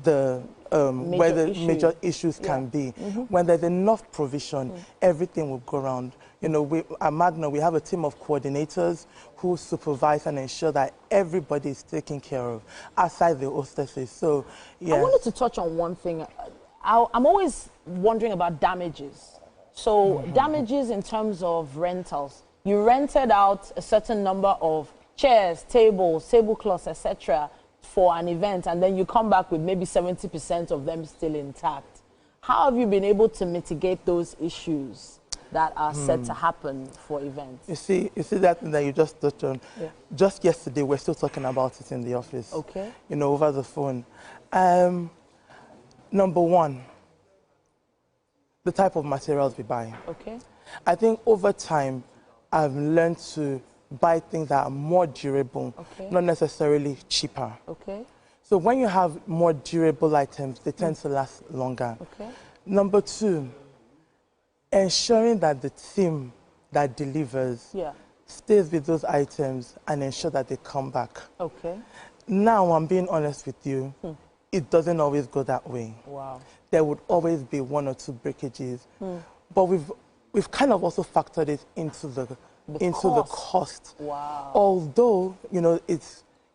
the major issues can be. When there's enough provision, everything will go around. You know, at Magna, we have a team of coordinators who supervise and ensure that everybody is taken care of outside the hostesses. So, yeah.
I wanted to touch on one thing. I'm always wondering about damages. So damages in terms of rentals. You rented out a certain number of chairs, tables, tablecloths, etc. for an event, and then you come back with maybe 70% of them still intact. How have you been able to mitigate those issues that are set to happen for events?
You see that thing that you just touched on. Yeah. Just yesterday, we're still talking about it in the office.
Okay.
You know, over the phone. Number one, the type of materials we buy.
Okay.
I think over time, I've learned to buy things that are more durable, not necessarily cheaper.
Okay.
So when you have more durable items, they tend to last longer.
Okay.
Number two, ensuring that the team that delivers stays with those items and ensure that they come back.
Okay.
Now, I'm being honest with you, it doesn't always go that way.
Wow.
There would always be one or two breakages. But we've kind of also factored it into the cost.
Wow.
Although, you know,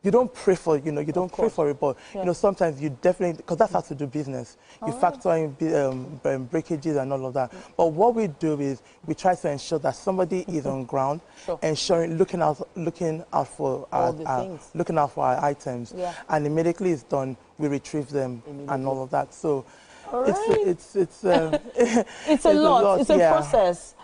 you don't pray for, you know, you don't pray for it, but, you know, sometimes you definitely, because that's how to do business. You factor in breakages and all of that. But what we do is we try to ensure that somebody is on ground, ensuring, looking out for our items. Yeah. And immediately it's done, we retrieve them and all of that. So it's
a lot. It's a process.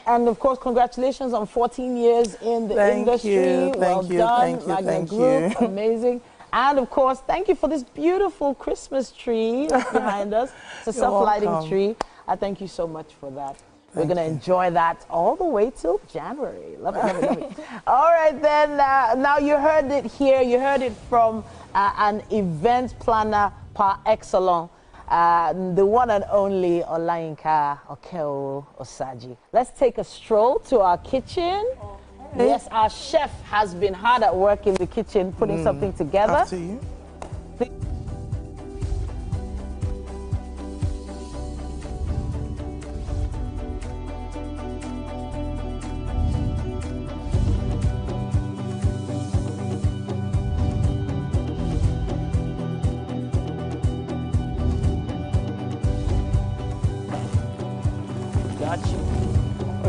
And of course, congratulations on 14 years in the industry. Well done, Magna Group, amazing. And of course, thank you for this beautiful Christmas tree behind us. It's a self-lighting tree. I thank you so much for that. We're going to enjoy that all the way till January. Love it, love it, love it. All right, then. Now you heard it here. You heard it from an event planner par excellence. The one and only Olayinka Okeo Osaji. Let's take a stroll to our kitchen. Yes, our chef has been hard at work in the kitchen putting something together.
After you.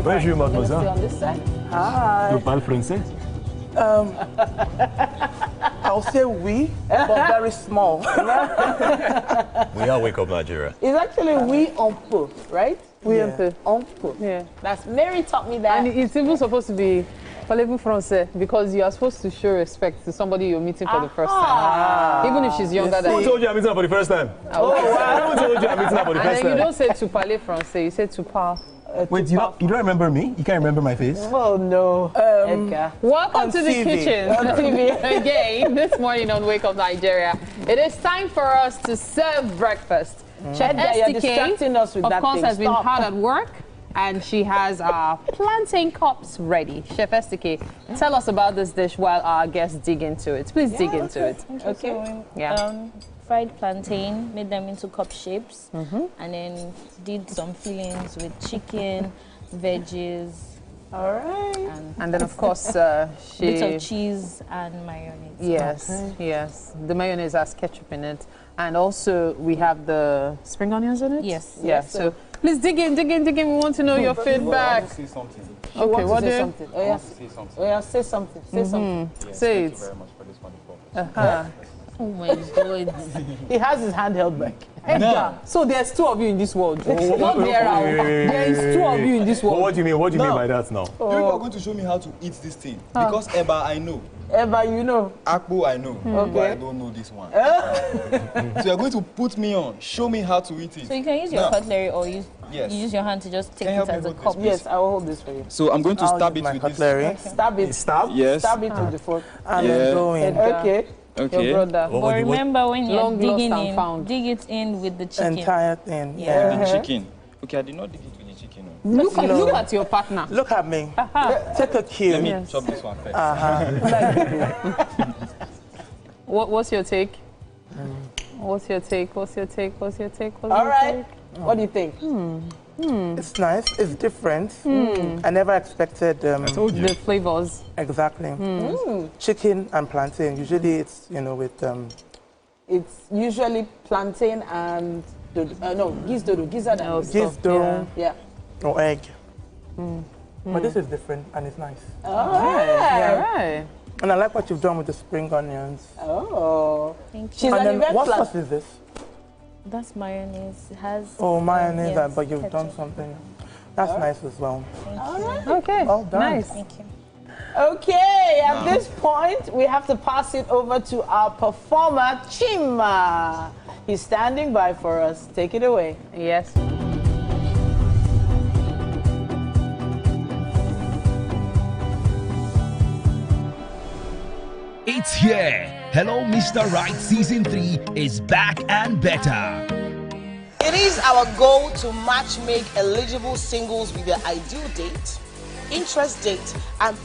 Bonjour, mademoiselle.
On this side.
Hi. Vous parlez français?
I'll say we, but very small.
We are Wake Up Nigeria.
It's actually we on peu, right?
We
on peu.
Yeah.
That's Mary taught me that.
And it's even supposed to be parlez-vous français because you are supposed to show respect to somebody you're meeting for the first time, even if she's younger than you.
Who told you I'm meeting her for the first time?
Oh, wow.
Who told you I'm meeting her for the first time?
And then you don't say tu parler français, you say tu parles.
Wait, you don't remember me? You can't remember my face?
Oh, no.
Edgar. Welcome to the kitchen on TV again this morning on Wake Up Nigeria. It is time for us to serve breakfast. Chef
you're distracting us with that
of course,
thing.
has been hard at work, and she has our plantain cups ready. Chef STK, tell us about this dish while our guests dig into it. Please dig into it.
Okay.
Yeah.
Fried plantain, made them into cup shapes, and then did some fillings with chicken, veggies.
All right.
And then, of course,
bits of cheese and mayonnaise.
Yes, yes. The mayonnaise has ketchup in it. And also, we have the spring onions in it?
Yes.
Yeah, so please dig in. We want to know your feedback.
I want to say something.
Okay, what do you?
Something. Oh, yeah. Say something. Oh, yeah, say something. Say something.
Yes,
say
thank
it.
you very much for this wonderful.
Oh my God.
He has his hand held back.
No. So there's two of you in this world. Not there is two of you in this world.
What do you mean? What do you mean by that now?
You people are going to show me how to eat this thing. Because Eba, I know.
Eba, you know.
Akpo, I know. But I don't know this one. So you're going to put me on, show me how to eat it.
So you can use your cutlery or you use your hand to just take it as a cup.
Yes, I will hold this for you.
So I'm going to stab it with
cutlery.
this.
Stab it.
Stab?
Yes.
Stab it with the fork.
And
Okay.
Your brother. But remember when you're digging in, dig it in with the chicken.
Entire thing.
Yeah.
With the chicken. Okay, I did not dig it with the chicken.
Look at your partner.
Look at me. Take a cue.
Let me chop this one first.
What's your take? What's your take?
All right. What do you think?
It's nice. It's different. I never expected
the flavors.
Exactly. Chicken and plantain. Usually it's, you know, with...
It's usually plantain and... gizzard.
Gizzard.
Yeah.
Or egg. But this is different and it's nice.
Right.
And I like what you've done with the spring onions.
Oh.
Thank you.
And then what sauce is this?
That's mayonnaise. It has...
mayonnaise,
yes,
but you've done
ketchup.
something. That's nice as well.
Thank you.
Okay.
Well done.
Nice.
Thank you.
Okay, at this point, we have to pass it over to our performer, Chima. He's standing by for us. Take it away.
Yes.
It's here. Hello, Mr. Right Season 3 is back and better.
It is our goal to match make eligible singles with their ideal date, interest date, and